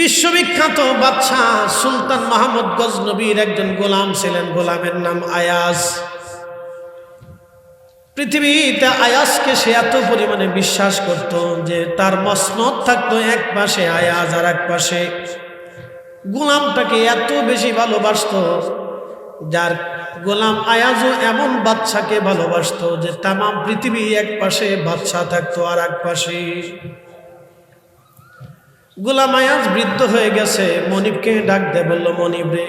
বিশ্ববিখ্যাত বাদশাহ সুলতান মাহমুদ গজনবীর একজন গোলাম ছিলেন, গোলামের নাম আয়াজ। পৃথিবীতে আয়াজকে সে এত পরিমাণে বিশ্বাস করত যে তার মসনদ থাকতো এক পাশে আয়াজ আর এক পাশে। গোলামটাকে এত বেশি ভালোবাসত, যার গোলাম আয়াজও এমন বাদশাকে ভালোবাসত যে তামাম পৃথিবী এক পাশে, বাদশা থাকতো আর এক পাশে। গোলাম আয়াজ বৃদ্ধ হয়ে গেছে, মনিবকে ডাক দিয়ে বলল, মনিব রে,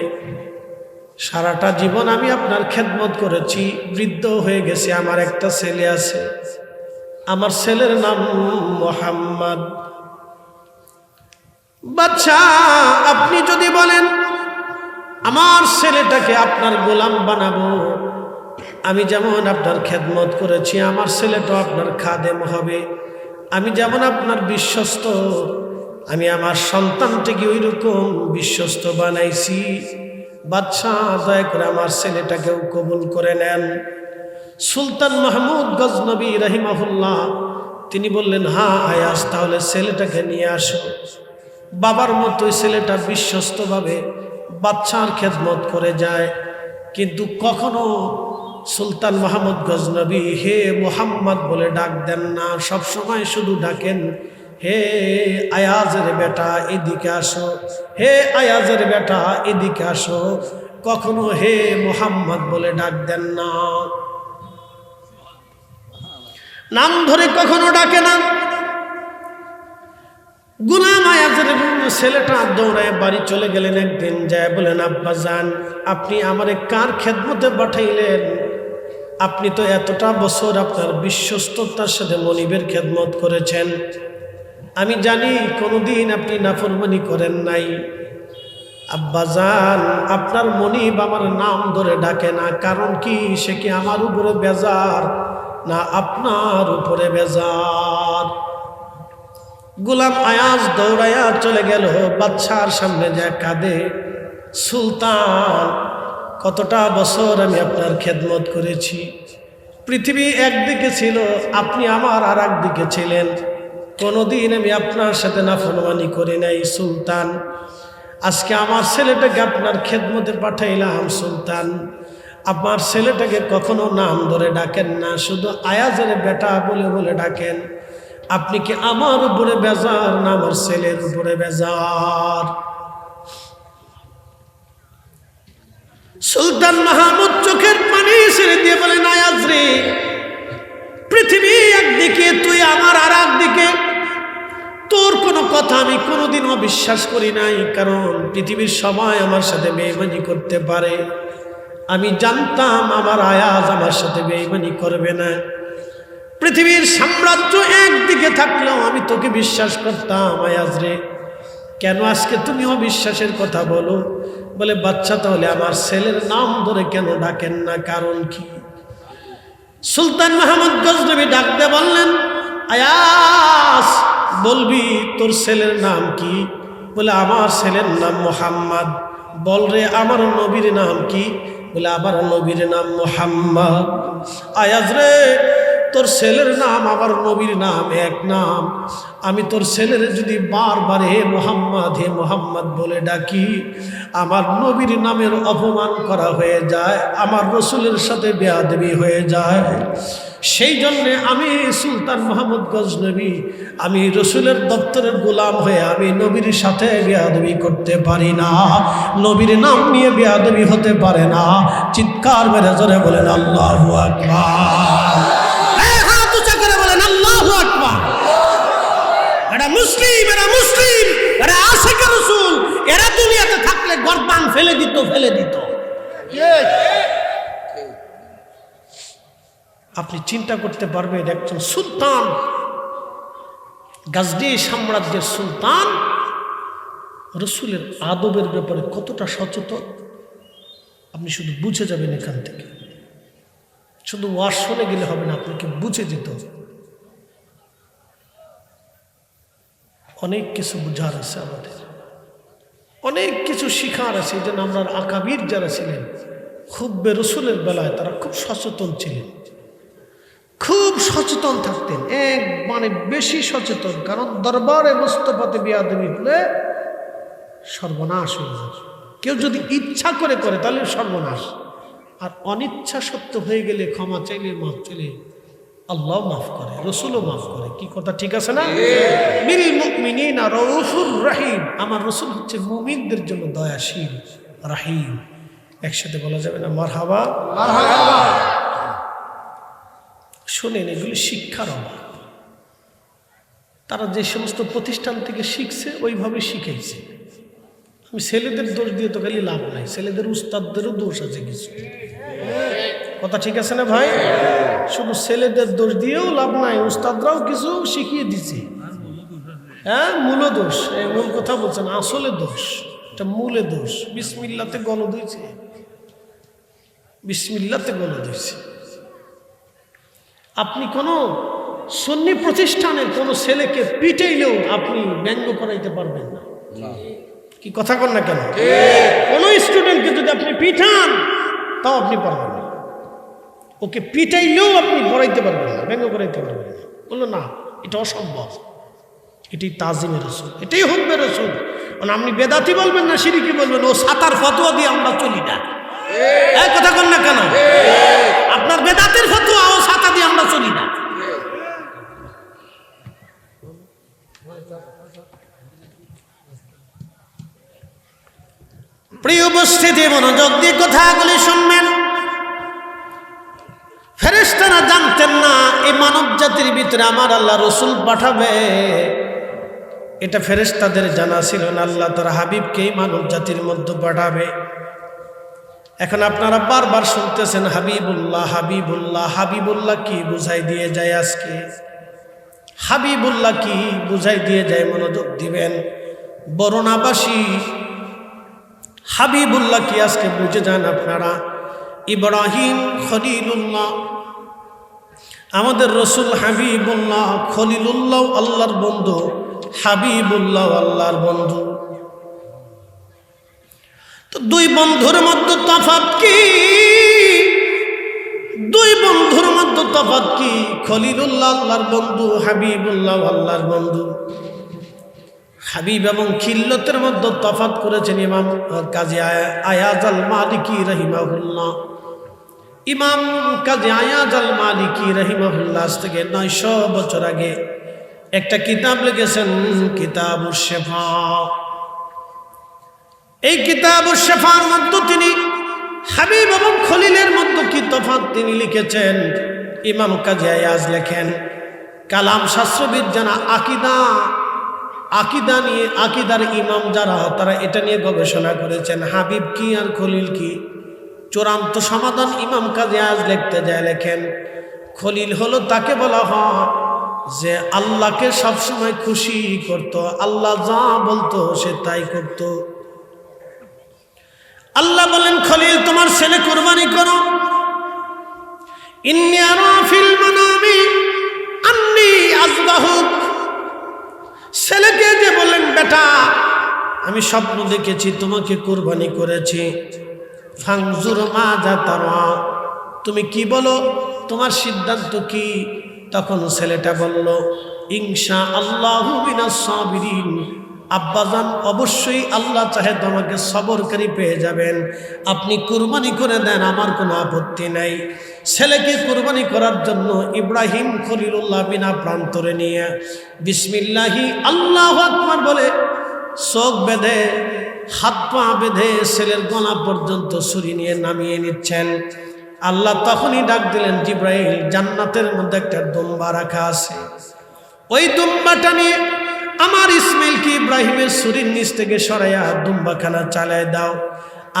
সারাটা জীবন আমি আপনার খেদমত করেছি, বৃদ্ধ হয়ে গেছে, আমার একটা ছেলে আছে, আমার ছেলের নাম মোহাম্মদ। বাদশাহ, আপনি যদি বলেন আমার ছেলেটাকে আপনার গোলাম বানাবো, আমি যেমন আপনার খেদমত করেছি আমার ছেলেটাও আপনার খাদেম হবে, আমি যেমন আপনার বিশ্বস্ত, আমি আমার সন্তানটিকে ওই রকম বিশ্বস্ত বানাইছি। বাদশাহ, দয়া করে আমার ছেলেটাকেও কবুল করে নেন। সুলতান মাহমুদ গজনবী রাহিমাহুল্লাহ তিনি বললেন, হ্যাঁ আয়াজ, তাহলে ছেলেটাকে নিয়ে আসো। বাবার মতোই ছেলেটা বিশ্বস্তভাবে বাদশার খেদমত করে যায়, কিন্তু কখনো সুলতান মাহমুদ গজনবী হে মোহাম্মদ বলে ডাক দেন না, সবসময় শুধু ডাকেন, হে আয়াজের বেটা এদিকে আসো, হে আয়াজের বেটা এদিকে আসো, কখনো হে মোহাম্মদ বলে ডাক দেন না, নাম ধরে কখনো ডাকে না। গোলাম আয়াজের ছেলেটা দৌড়ায় বাড়ি চলে গেলেন। একদিন যায় বলেন, আব্বা জান, আপনি আমারে কার খেদমতে পাঠাইলেন? আপনি তো এতটা বছর আপনার বিশ্বস্ততার সাথে মনিবের খেদমত করেছেন, আমি জানি কোনোদিন আপনি নাফরমানি করেন নাই। আব্বা জান, আপনার মনিব আমার নাম ধরে ডাকে না, কারণ কি? সে কি আমার উপরে বেজার না আপনার উপরে বেজার? গোলাম আয়াজ দৌড়াইয়া চলে গেল, বাদশার সামনে যায় কাঁদে, সুলতান, কতটা বছর আমি আপনার খেদমত করেছি, পৃথিবী একদিকে ছিল, আপনি আমার আর একদিকে ছিলেন, কোনোদিন আমি আপনার সাথে নাফরমানি করি নাই। সুলতান, আজকে আমার ছেলেটাকে আপনার খেদমতে পাঠাইলাম। সুলতান, আমার ছেলেটাকে কখনো নাম ধরে ডাকেন না, শুধু আয়াজের বেটা বলে বলে ডাকেন, আপনি কি আমার উপরে বেজার না আমার ছেলের উপরে বেজার? সুলতান মাহমুদ চোখের পানি ছেড়ে দিয়ে বলেন, আয়াজ রে, পৃথিবী একদিকে, তুই আমার আর একদিকে, তোর কোনো কথা আমি কোনোদিন অবিশ্বাস করি নাই, কারণ পৃথিবীর সবাই আমার সাথে বেঈমানি করতে পারে, আমি জানতাম আমার আয়াজ আমার সাথে বেঈমানি করবে না। পৃথিবীর সাম্রাজ্য একদিকে থাকলেও আমি তোকে বিশ্বাস করতাম। আয়াজ রে, কেন আজকে তুমি অবিশ্বাসের কথা বলো? বলে, বাচ্চা, তাহলে আমার ছেলের নাম ধরে কেন ডাকেন না, কারণ কি? সুলতান মাহমুদ গজনবী ডাকতে বললেন, আয়াজ, বলবি তোর ছেলের নাম কি? বলে, আমার ছেলের নাম মোহাম্মদ। বল রে, আমার নবীর নাম কি? বলে, আমার নবীর নাম মোহাম্মদ। আয়াজ রে, তোর ছেলের নাম আমার নবীর নাম এক নাম, আমি তোর ছেলের যদি বারবার হে মোহাম্মদ বলে ডাকি, আমার নবীর নামের অপমান করা হয়ে যায়, আমার রসুলের সাথে বেয়াদবি হয়ে যায়। সেই জন্যে আমি সুলতান মাহমুদ গজনবী, আমি রসুলের দপ্তরের গোলাম হয়ে আমি নবীর সাথে বেয়াদবি করতে পারি না, নবীর নাম নিয়ে বেয়াদবি হতে পারে না। চিৎকার মেরে জোরে বলেন আল্লাহু আকবার। এরা মুসলিম, এরা মুসলিম, এরা আশিক রাসূল, এরা দুনিয়াতে থাকলে গর্দান ফেলে দিত। আপনি চিন্তা করতে পারবেন, একজন সুলতান, গাজনী সাম্রাজ্যের সুলতান, রসুলের আদবের ব্যাপারে কতটা সচেতন আপনি শুধু বুঝে যাবেন। এখান থেকে শুধু ওয়াজ শুনে গেলে হবে না, আপনাকে বুঝে যেতে হবে। অনেক কিছু বুঝার আছে, আমাদের অনেক কিছু শিখার আছে। এই জন্য আমরা আকাবির যারা ছিলেন খুব রসুলের বেলায় তারা খুব সচেতন ছিলেন, খুব সচেতন থাকতেন, বেশি সচেতন। কারণ দরবারে মুস্তাফাতে বিয়াদবি হলে সর্বনাশ হয়ে যাবে। কেউ যদি ইচ্ছা করে করে তাহলে সর্বনাশ, আর অনিচ্ছা সত্য হয়ে গেলে ক্ষমা চাইলে মাফ চাইলে আল্লাহ মাফ করে, রসুলও মাফ করে। কি কথা ঠিক আছে না? বিল মুমিনিনা রাউফুর রহিম, আমার রসুল হচ্ছে মুমিনদের জন্য দয়াশীল রাহিম। একসাথে বলা যাবে না মারহাবা? শোনেন, এগুলি শিক্ষার অভাব। তারা যে সমস্ত প্রতিষ্ঠান থেকে শিখছে ওইভাবে শিখাইছে। আমি ছেলেদের দোষ দিয়ে তো খালি লাভ নাই, ছেলেদের উস্তাদদেরও দোষ আছে কিছু। কথা ঠিক আছে না ভাই? শুধু ছেলেদের দোষ দিয়েও লাভ নাই, উস্তাদরাও কিছু শিখিয়ে দিছে। হ্যাঁ, মূল দোষ, মূল কথা বলছেন, আসলে দোষ, এটা মূলে দোষ। বিসমিল্লাতে গলদ হয়েছে, বিসমিল্লাতে গলদ হয়েছে। আপনি কোনো সুন্নি প্রতিষ্ঠানের কোনো ছেলেকে পিটাইলেও আপনি ব্যঙ্গ করাইতে পারবেন না। কি কথা কন না কেন? কোনো স্টুডেন্টকে যদি আপনি পিঠান তাও আপনি পারবেন না। ওকে পিটাইলেও আপনি পড়াইতে পারবেন না, ব্যঙ্গ করাইতে পারবেন না। বললো না, এটা অসম্ভব, এটাই তাজিমে রসুল, এটাই হুকমে রসুল। মানে আপনি বেদাতি বলবেন না, শিরকি বলবেন, ও সাতার ফতোয়া দিয়ে আমরা চলি না। এক কথা কন না কেন? আপনার বেদাতের ফতোয়া, ও সাতা দিয়ে আমরা চলি না। প্রিয় উপস্থিতি, মনোযোগ দিয়ে কথাগুলি শুনবেন। ফেরেশতারা জানতেন না এই মানব জাতির ভিতরে আমার আল্লাহ রসুল পাঠাবে, এটা ফেরেশতাদের জানা ছিল না। আল্লাহ তার হাবিবকে মানব জাতির মধ্যে পাঠাবে। এখন আপনারা বারবার শুনতেছেন হাবিবুল্লাহ হাবিবুল্লাহ হাবিবুল্লাহ, কি বুঝাই দিয়ে যায় আজকে? হাবিবুল্লাহ কি বুঝাই দিয়ে যায়? মনোযোগ দিবেন বরুণাবাসী, হাবিবুল্লাহ কি আজকে বুঝে যান আপনারা? ইব্রাহিম খলিলুল্লাহ, আমাদের রসুল হাবিবুল্লাহ, খলিলুল্লাহ আল্লাহর বন্ধু, হাবিবুল্লাহ আল্লাহর বন্ধু। তো দুই বন্ধুর মধ্যে তফাৎ কি? দুই বন্ধুর মধ্যে তফাৎ কি? খলিলুল্লাহ আল্লাহর বন্ধু, হাবিবুল্লাহ আল্লাহর বন্ধু। হাবিব এবং খিল্লতের মধ্যে তফাৎ করেছেন ইমাম কাজী আয়াজ আল মালিকি রহিমাহুল্লাহ। ইমাম কাজী আয়াজ আল মালিকি রহিমাহুল্লাহ আজ থেকে 900 বছর আগে একটা কিতাব লিখেছেন, কিতাবুশ শিফা। এই কিতাবুশ শিফার মধ্যে তিনি হাবিব এবং খলিলের মধ্যে কি তফাৎ তিনি লিখেছেন। ইমাম কাজী আয়াজ লেখেন, কালাম শাস্ত্রবিদ যারা আকিদা নিয়ে, আকিদার ইমাম যারা, তারা এটা নিয়ে গবেষণা করেছেন হাবিব কি আর খলিল কি। চূড়ান্ত সমাধান ইমাম কাজী আয়াজ লিখতে যায় লেখেন, খলিল হলো তাকে বলা হয় যে আল্লাহকে সবসময় খুশি করত, আল্লাহ যা বলতো সে তাই করত। আল্লাহ বলেন, খলিল তোমার ছেলে কুরবানি করো। ইন্নী আরা ফিল মানামি আন্নী আযবাহুক, ছেলেকে যে বলেন বেটা আমি স্বপ্ন দেখেছি তোমাকে কুরবানি করেছি। ফানজুর মাযা তারা, তুমি কি বলো, তোমার সিদ্ধান্ত কি? তখন ছেলেটা বলল, ইনশাআল্লাহু মিনাস সাবিরিন, আব্বাজান অবশ্যই আল্লাহ চাহে তোমাকে সবরকারী পেয়ে যাবেন, আপনি কুরবানি করে দেন, আমার কোনো আপত্তি নাই। ছেলেকে কুরবানি করার জন্য ইব্রাহিম খলিলুল্লাহ বিনা প্রান্তরে নিয়ে বিসমিল্লাহি আল্লাহু আকবার বলে চোখ বেঁধে হাত পা বেঁধে ছেলের গলা পর্যন্ত ছুরি নিয়ে নামিয়ে নিচ্ছেন। আল্লাহ তখনই ডাক দিলেন, জিব্রাইল, জান্নাতের মধ্যে একটা দুম্বা রাখা আছে, ওই দুম্বাটা নিয়ে আমার ইসমাইলকে ইব্রাহিমের ছুরির নিচ থেকে সরাইয়া দুম্বাখানা চালায় দাও।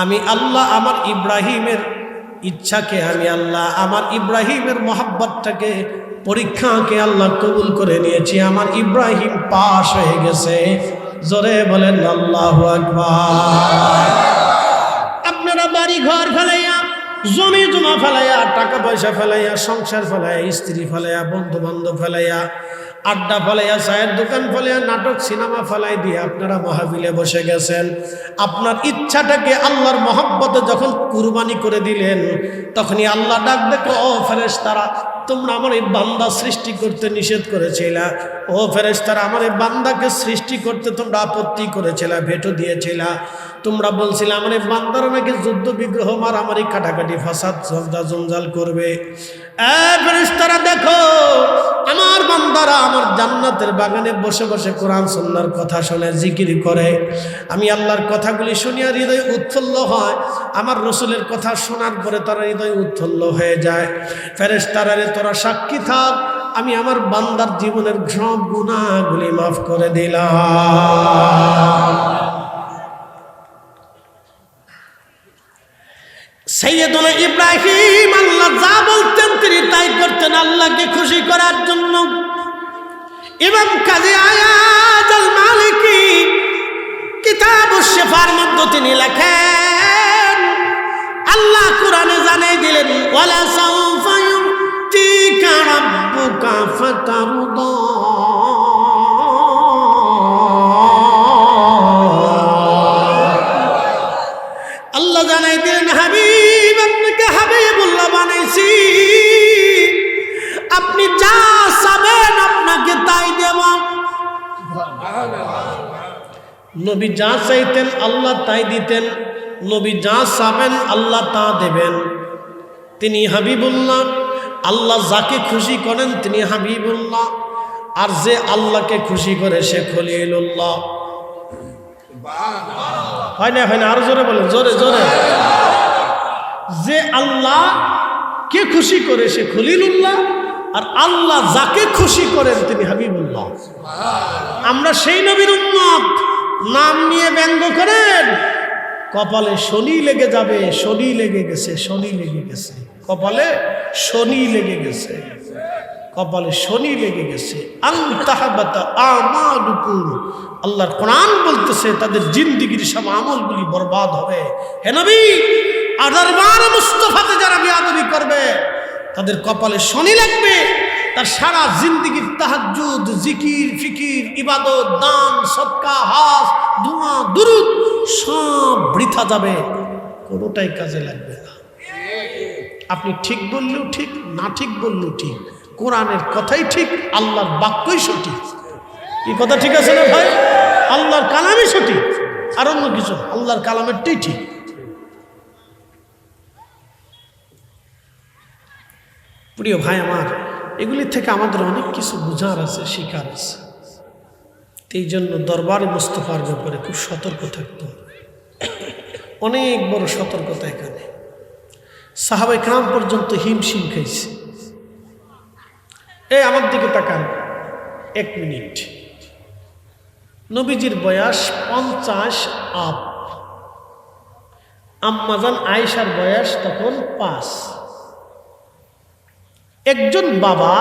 আমি আল্লাহ আমার ইব্রাহিমের ইচ্ছাকে, আমি আল্লাহ আমার ইব্রাহিমের মহাব্বতটাকে, পরীক্ষাকে আল্লাহ কবুল করে নিয়েছি, আমার ইব্রাহিম পাশ হয়ে গেছে। জোরে বলেন আল্লাহু আকবার। আপনারা বাড়ি ঘর ফেলাইয়া, জমি জমা ফেলাইয়া, টাকা পয়সা ফেলাইয়া, সংসার ফেলাইয়া, স্ত্রী ফেলাইয়া, বন্ধু বান্ধব ফেলাইয়া, আড্ডা ফেলাইয়া, চায়ের দোকান ফেলাইয়া, নাটক সিনেমা ফেলাই দিয়ে আপনারা মাহফিলে বসে গেছেন। আপনার ইচ্ছাটাকে আল্লাহর মহব্বতে যখন কুরবানি করে দিলেন, তখনই আল্লাহ ডাক দেখো, ও ফেরেশতারা তোমরা আমার এই বান্দা সৃষ্টি করতে নিষেধ করেছিলা, ও ফেরেশতারা আমার এই বান্দাকে সৃষ্টি করতে তোমরা আপত্তি করেছিলা, ভেটো দিয়েছিলা। তোমরা বলছিলে আমার এই বান্দারা নাকি যুদ্ধ বিগ্রহ মারামারি কাটাকাটি ফাসাদ জঞ্জাল করবে। ফেরেশতারা দেখো আমার বান্দারা আমার জান্নাতের বাগানে বসে বসে কোরআন সুন্নাহর কথা শুনে জিকির করে। আমি আল্লাহর কথাগুলি শুনিয়া হৃদয় উৎফুল্ল হয়, আমার রসুলের কথা শোনার পরে তারা হৃদয় উৎফুল্ল হয়ে যায়। ফেরেশতারা রে তোরা সাক্ষী থাক, আমি আমার বান্দার জীবনের সব গুনাহগুলি মাফ করে দিলাম। সাইয়েদুনা ইব্রাহিম আল্লাহ যা বলতেন তিনি তাই করতেন আল্লাহকে খুশি করার জন্য। ইমাম কাজী আয়াজ আল মালিকি কিতাবুশ শিফার মধ্যে তিনি লেখেন, আল্লাহ কোরআনে জানিয়ে দিলেন ওয়ালা সাউফা ইউতিকা রাব্বুকা ফাতারদা। আল্লাহ জানাই দিলেন হাবিব আপনাকে হাবিবুল্লাহ বানাইছি, আপনি যা চাবেন আপনাকে তাই দেব। নবী যা চাইতেন আল্লাহ তাই দিতেন, নবী যা চাবেন আল্লাহ তা দেবেন। তিনি হাবিবুল্লাহ, আল্লাহ যাকে খুশি করেন তিনি হাবিবুল্লাহ, আর যে আল্লাহকে খুশি করে সে খলিলুল্লাহ। হয় না আরো জোরে বলেন, জোরে জোরে। যে আল্লাহ কে খুশি করে সে খলিলুল্লাহ, আর আল্লাহ যাকে খুশি করেন তিনি হাবিবুল্লাহ। আমরা সেই নবীর উম্মত, নাম নিয়ে ব্যঙ্গ করেন, কপালে শনি লেগে যাবে, শনি লেগে গেছে, শনি লেগে গেছে, কপালে শনি লেগে গেছে, কপালে শনি লেগে গেছে। আনতাহাবাতা আমালুকুম, আল্লাহর কোরআন বলতেছে তাদের জিন্দেগির সব আমলগুলি বরবাদ হবে। হে নবী, আদরবার মুস্তাফাতে যারা বেয়াদবি করবে তাদের কপালে শনি লাগবে, তার সারা জিন্দেগির তাহাজ্জুদ, জিকির, ফিকির, ইবাদত, দান, সদকা, হজ, দুআ, দুরূদ সব বৃথা যাবে, কোনোটাই কাজে লাগবে না। আপনি ঠিক বললেও ঠিক, না ঠিক বললেও ঠিক, কোরআনের কথাই ঠিক, আল্লাহর বাক্যই সঠিক। এই কথা ঠিক আছে না ভাই? আল্লাহর কালামই সঠিক, আর অন্য কিছু আল্লাহর কালামেরটাই ঠিক। প্রিয় ভাই আমার, এগুলি থেকে আমাদের অনেক কিছু বোঝার আছে, শিকার আছে। এই জন্য দরবারে মুস্তাফার ব্যাপারে খুব সতর্ক থাকতে হবে, অনেক বড় সতর্কতা এখানে। সাহাবায়ে কেরাম পর্যন্ত হিমশিম খাইছে। এই আমার দিকে তাকান 1 মিনিট। নবীজির বয়স 50 আপ, আম্মাজান আয়েশার বয়স তখন 5। একজন বাবা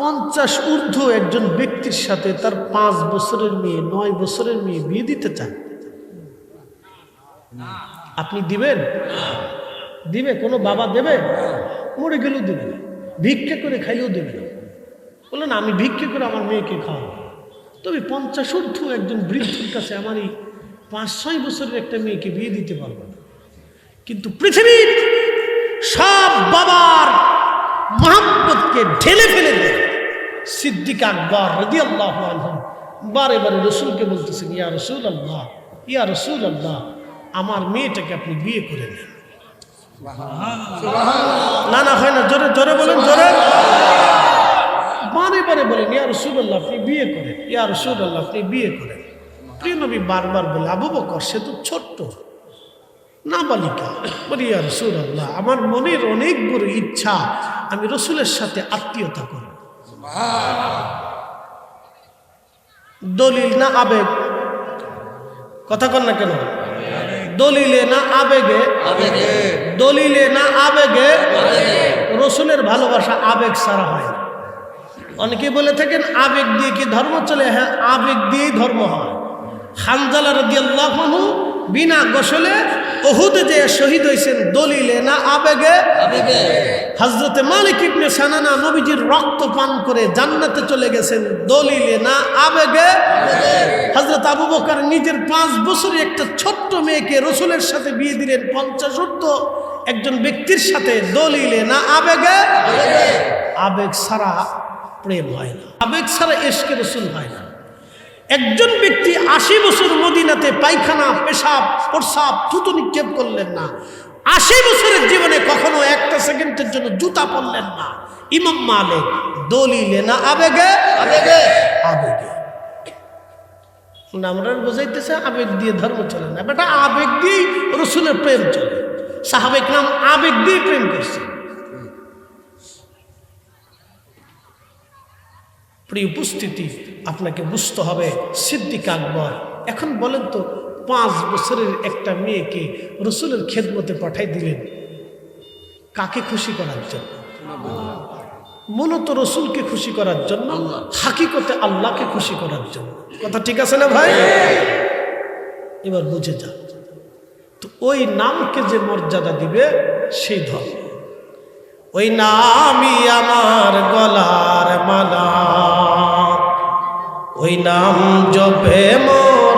50 ঊর্ধ্ব একজন ব্যক্তির সাথে তার 5 বছরের মেয়ে, 9 বছরের মেয়ে বিয়ে দিতে চান, আপনি দিবেন? দিবে? কোনো বাবা দেবে? মরে গেলেও দেবে না, ভিক্ষা করে খাইলেও দেবে না। বললেন আমি ভিক্ষা করে আমার মেয়েকে খাওয়াবো। তবে 50 ঊর্ধ্ব একজন বৃদ্ধের কাছে আমার এই 5-6 বছরের একটা মেয়েকে বিয়ে দিতে পারবো না। কিন্তু পৃথিবীর সব বাবার মহব্বতকে ঢেলে ফেলে দেয় সিদ্দিক আকবর রাদিয়াল্লাহু আনহু বারে বারে রসুলকে বলতেছেন, ইয়া রাসূলুল্লাহ, ইয়া রাসূলুল্লাহ, আমার মেয়েটাকে আপনি বিয়ে করে নেন। না না হয় না, জোরে জোরে বলেন, জোরে। বারে বারে বলেন ইয়া রাসূলুল্লাহ আপনি বিয়ে করেন, ইয়া রাসূলুল্লাহ আপনি বিয়ে করেন। প্রিয় নবী বারবার বলে, আবু বকর সে তো ছোট্ট নাবালিকা, বলি ইয়া রাসূলুল্লাহ আমার মনের অনেক বড় ইচ্ছা আমি রসুলের সাথে আত্মীয়তা করব। দলিল না আবেগ? কথা কন না কেন? দলিলে না আবেগে? দলিলে না আবেগে? রসুলের ভালোবাসা আবেগ ছাড়া হয় না। অনেকে বলে থাকেন আবেগ দিয়ে কি ধর্ম চলে? হ্যাঁ, আবেগ দিয়েই ধর্ম হয়। হানজালা রাদিয়াল্লাহু আনহু বিনা গোসলে উহুদে যে শহীদ হয়েছেন দলিলে না আবেগে? হযরতে মালিক ইবনে সানানা নবীজির রক্ত পান করে জান্নাতে চলে গেছেন দলিলে না আবেগে? হযরত আবু বকর নিজের 5 বছরের একটা ছোট্ট মেয়েকে রসুলের সাথে বিয়ে দিলেন 50 ঊর্ধ্ব একজন ব্যক্তির সাথে দলিলে না আবেগে, আবেগ ছাড়া প্রেম হয় না, আবেগ ছাড়া ইশকে রাসূল হয় না। একজন ব্যক্তি 80 বছর মদিনাতে পায়খানা, পেশাব, প্রস্রাব, থুতু নিক্ষেপ করলেন না, 80 বছরের জীবনে কখনো একটা সেকেন্ডের জন্য জুতা পরলেন না। ইমাম মালিক দলিলে না আবেগে, আবেগে আবেগে। আমরা বোঝাইতেছে আবেগ দিয়ে ধর্ম চলে না, বেটা আবেগ দিয়েই রসুলের প্রেম চলে। সাহাবে কেরাম আবেগ দিয়ে প্রেম করছে। প্রিয় উপস্থিতি, আপনাকে বুঝতে হবে সিদ্দিক আকবর। এখন বলেন তো, 5 বছরের একটা মেয়েকে রসুলের খেদমতে পাঠাই দিলেন কাকে খুশি করার জন্য? মূলত রসুলকে খুশি করার জন্য, হাকিকতে আল্লাহকে খুশি করার জন্য। কথা ঠিক আছে না ভাই? এবার বুঝে যান তো, ওই নামকে যে মর্যাদা দিবে সেই ধর্ম। ওই নামই আমার গলার মালা, ওই নাম জপে মোর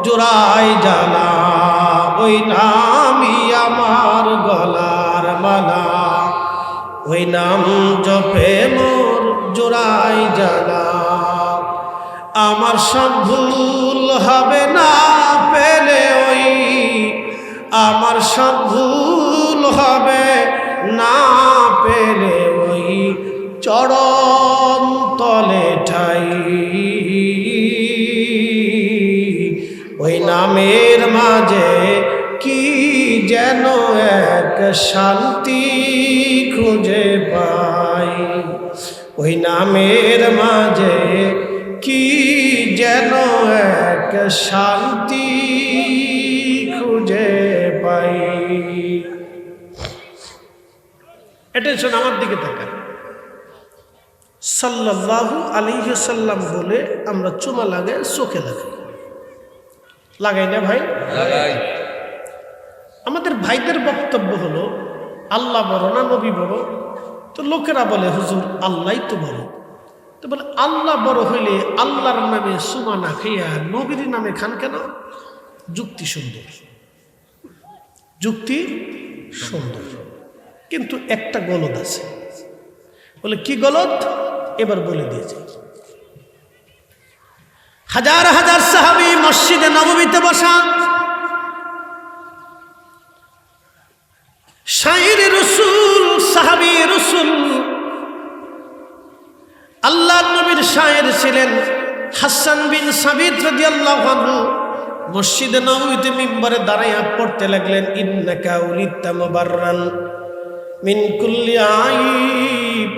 জোড়াই জ্বালা, ওই নামই আমার গলার মালা, ওই নাম জপে মোর জোড়াই জ্বালা। আমার সব ভুল হবে না পেলে ওই, আমার সব ভুল হবে না পেলে ওই চরণ তলে ঠাই। ওই নামের মাঝে কি যেন এক শান্তি খুঁজে পাই, ওই নামের মাঝে কি যেন এক শান্তি খুঁজে পাই। অ্যাটেনশন, আমার দিকে তাকান। সাল্লাল্লাহু আলাইহি ওয়াসাল্লাম বলে আমরা চুমা লাগাই, চোখে লাগাই, লাগাই না ভাই? লাগাই। আমাদের ভাইদের বক্তব্য হলো আল্লাহ বড় না নবী বড়? তো লোকেরা বলে হুজুর আল্লাহই তো বড়। তো বলে আল্লাহ বড় হইলে আল্লাহর নামে চুমা না খাইয়া নবীর নামে খান কেন? যুক্তি সুন্দর, যুক্তি সুন্দর, কিন্তু একটা গলদ আছে। বলে কি গলদ? এবার বলে দিয়েছে। হাজার হাজার সাহাবী মসজিদে নববীতে বসা, শায়ের রাসূল, সাহাবী রাসূল, আল্লাহর নবীর শায়ের ছিলেন হাসান বিন সাবিত রাদিয়াল্লাহু আনহু। মসজিদে নববীতে মিম্বরে দাঁড়াইয়া পড়তে লাগলেন, ইন্নাকা উলিদতা মুবাররান মিন কুল্লি আইব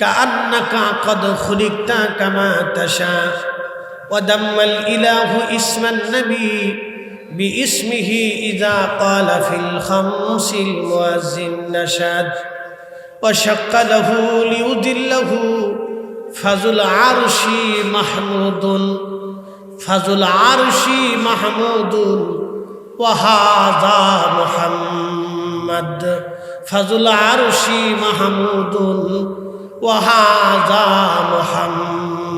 কাআন্নাকা কদ খুলিকতা কামা তাশা ওয়া দাম্মাল ইলাহু ইসমান নবী বিইসমিহি ইযা ক্বালা ফিল খামসিল মুয়াজ্জিন নাশাদ ওয়া শাক্কা লাহু লিউদিল্লাহু ফাজুল আরশি মাহমুদুন, ফাজুল আরশি মাহমুদুন ওয়া হাযা মুহাম্মদ, ফাজুল আরশি মাহমুদুন ওয়া হাযা মুহাম্মদ।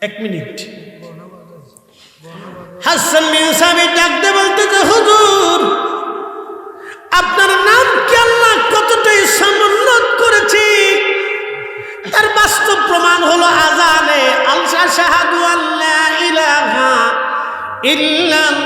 1 মিনিট। হাসান বিন সাবিত ডাকতে বলতেছে, হুজুর আপনার নাম কি আল্লাহ কতটাই সমুন্নত করেছি তার বাস্তব প্রমাণ হলো আযানে আশহাদু আল্লা ইলাহা ইল্লাল্লাহ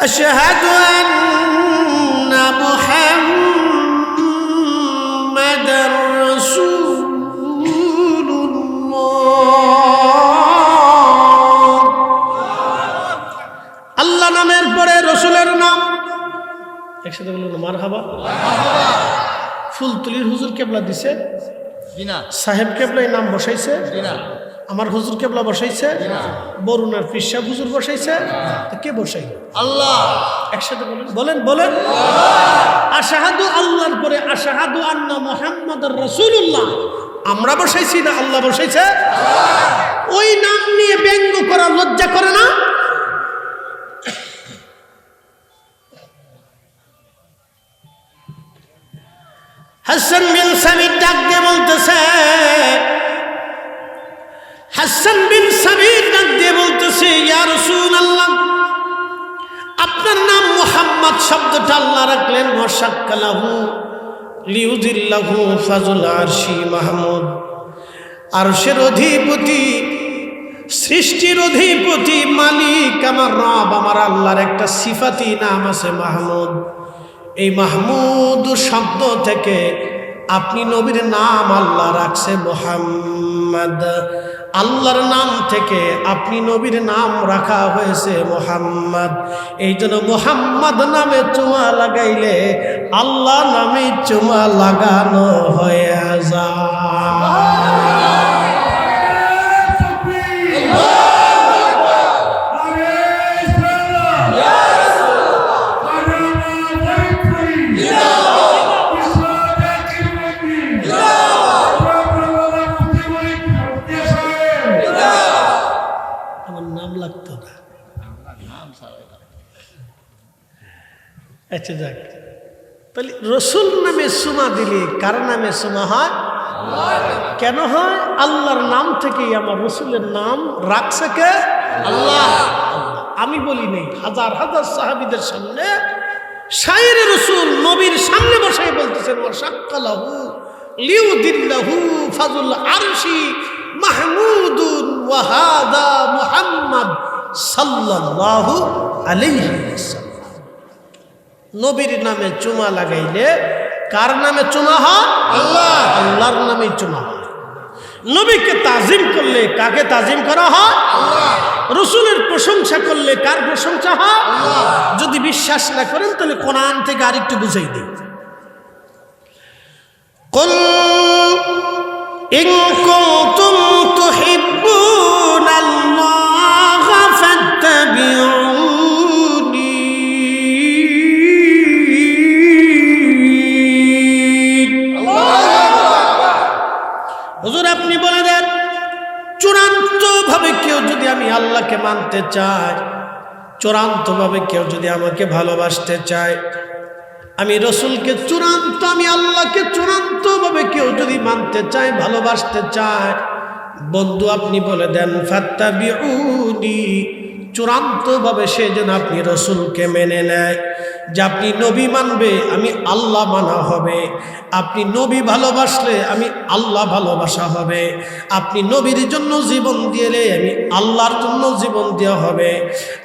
আশহাদু আন্না মুহাম্মাদার রাসূলুল্লাহ। আল্লাহ নামের পরে রসুলের নাম, একসাথে বলুন মারহাবা। ফুলতুলির হুজুর কেবলা দিছে, সাহেব কেবলা এই নাম বসাইছে, আমার হুজুর কেবলা বসাইছে, বরুণার পীর সাহেব হুজুর বসাইছে, তো কে বসাই? আল্লাহ। একসাথে বলেন, বলেন বলেন। আশহাদু, আল্লাহর পরে আশহাদু আন্না মুহাম্মাদার রাসূলুল্লাহ আমরা বসাইছি না আল্লাহ বসাইছে? ওই নাম নিয়ে ব্যঙ্গ করা লজ্জা করে না? হাসান বিন সাবিত ডাক দিয়ে বলতেছে, হাসান বিন সাবিত ডাক দিয়ে বলতেছে, ইয়া রাসূলুল্লাহ, আপনার নাম মুহাম্মদ শব্দটা আল্লাহ রাখলেন ওয়াশাক্কালাহু লিউজিল্লাহু ফাজুল আরশি মাহমুদ। আরশের অধিপতি, সৃষ্টির অধিপতি, মালিক আমার রব, আমার আল্লাহর একটা সিফাতি নাম আছে মাহমুদ। এই মাহমুদ শব্দ থেকে আপনি নবীর নাম আল্লাহ রাখছে মুহাম্মদ। আল্লাহর নাম থেকে আপনি নবীর নাম রাখা হয়েছে মুহাম্মদ। এই জন্য মুহাম্মদ নামে চুমা লাগাইলে আল্লাহ নামে চুমা লাগানো হয়ে যায়। আচ্ছা যাক, তাহলে রসুল নামে সুমা দিলে কার নামে সুমা হয়? কেন হয়? আল্লাহর নাম থেকেই আমার রসুলের নাম রাখছে কে? আল্লাহ। আমি বলি নেই, হাজার হাজার সাহাবীদের সামনে শায়েরে রসুল নবীর সামনে বসে বলতেছেন, ওয়াশাক্কালাহু লিউদিল্লাহু ফাজুল আরশি মাহমুদুন ওয়া হাদা মুহাম্মদ সাল্লাল্লাহু আলাইহি ওয়াসাল্লাম। নবীর নামে চুমা লাগাইলে কার নামে চুমা হয়? আল্লাহ। আল্লাহর নামে চুমা হয়। নবীকে তাজিম করলে কাকে তাজিম করা হয়? আল্লাহ। রসুলের প্রশংসা করলে কার প্রশংসা হয়? আল্লাহ। যদি বিশ্বাস না করেন তাহলে কোরআন থেকে আরেকটু বুঝাই দিই। কুল ইন কুনতুম তুহিব্বুনাল্লাহ ফাত্তাবিউনি। হুজুর আপনি বলে দেন, চূড়ান্ত ভাবে কেউ যদি আমি আল্লাহকে মানতে চাই, চূড়ান্ত ভাবে কেউ যদি আমাকে ভালোবাসতে চায়, আমি রসুলকে চূড়ান্ত, আমি আল্লাহকে চূড়ান্ত ভাবে কেউ যদি মানতে চায়, ভালোবাসতে চায়, বন্ধু আপনি বলে দেন ফাত্তাবিউনি, চূড়ান্ত ভাবে সে যেন আপনি রসুলকে মেনে নেয়। যে আপনি নবী মানবে, আমি আল্লাহ মানা হবে। আপনি নবী ভালোবাসলে আমি আল্লাহ ভালোবাসা হবে। আপনি নবীর জন্য জীবন দিলে আমি আল্লাহর জন্য জীবন দেওয়া হবে।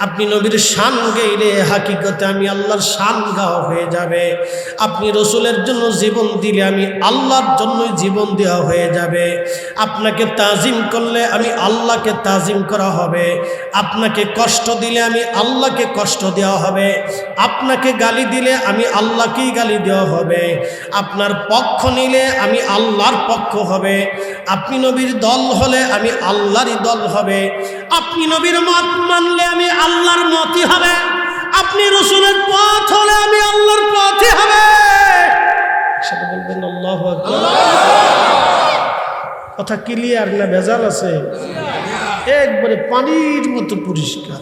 আপনি নবীর শান গাইলে হাকিকতে আমি আল্লাহর শান গাওয়া হয়ে যাবে। আপনি রসুলের জন্য জীবন দিলে আমি আল্লাহর জন্যই জীবন দেওয়া হয়ে যাবে। আপনাকে তাজিম করলে আমি আল্লাহকে তাজিম করা হবে। আপনাকে কষ্ট দিলে আমি আল্লাহকে কষ্ট দেওয়া হবে। আপনাকে গালি দিলে আমি আল্লাহকেই গালি দেওয়া হবে। আপনার পক্ষ নিলে আমি আল্লাহর পক্ষ হবে। আপনি নবীর দল হলে আমি আল্লাহরই দল হবে। আপনি নবীর মত মানলে আমি আল্লাহর মতই হবে। আপনি রসুলের পথ হলে আমি আল্লাহর পথই হবে। সেটা বলবেন আল্লাহু আকবার। কথা ক্লিয়ার না ভেজাল আছে? একবারে পানির মতো পরিষ্কার,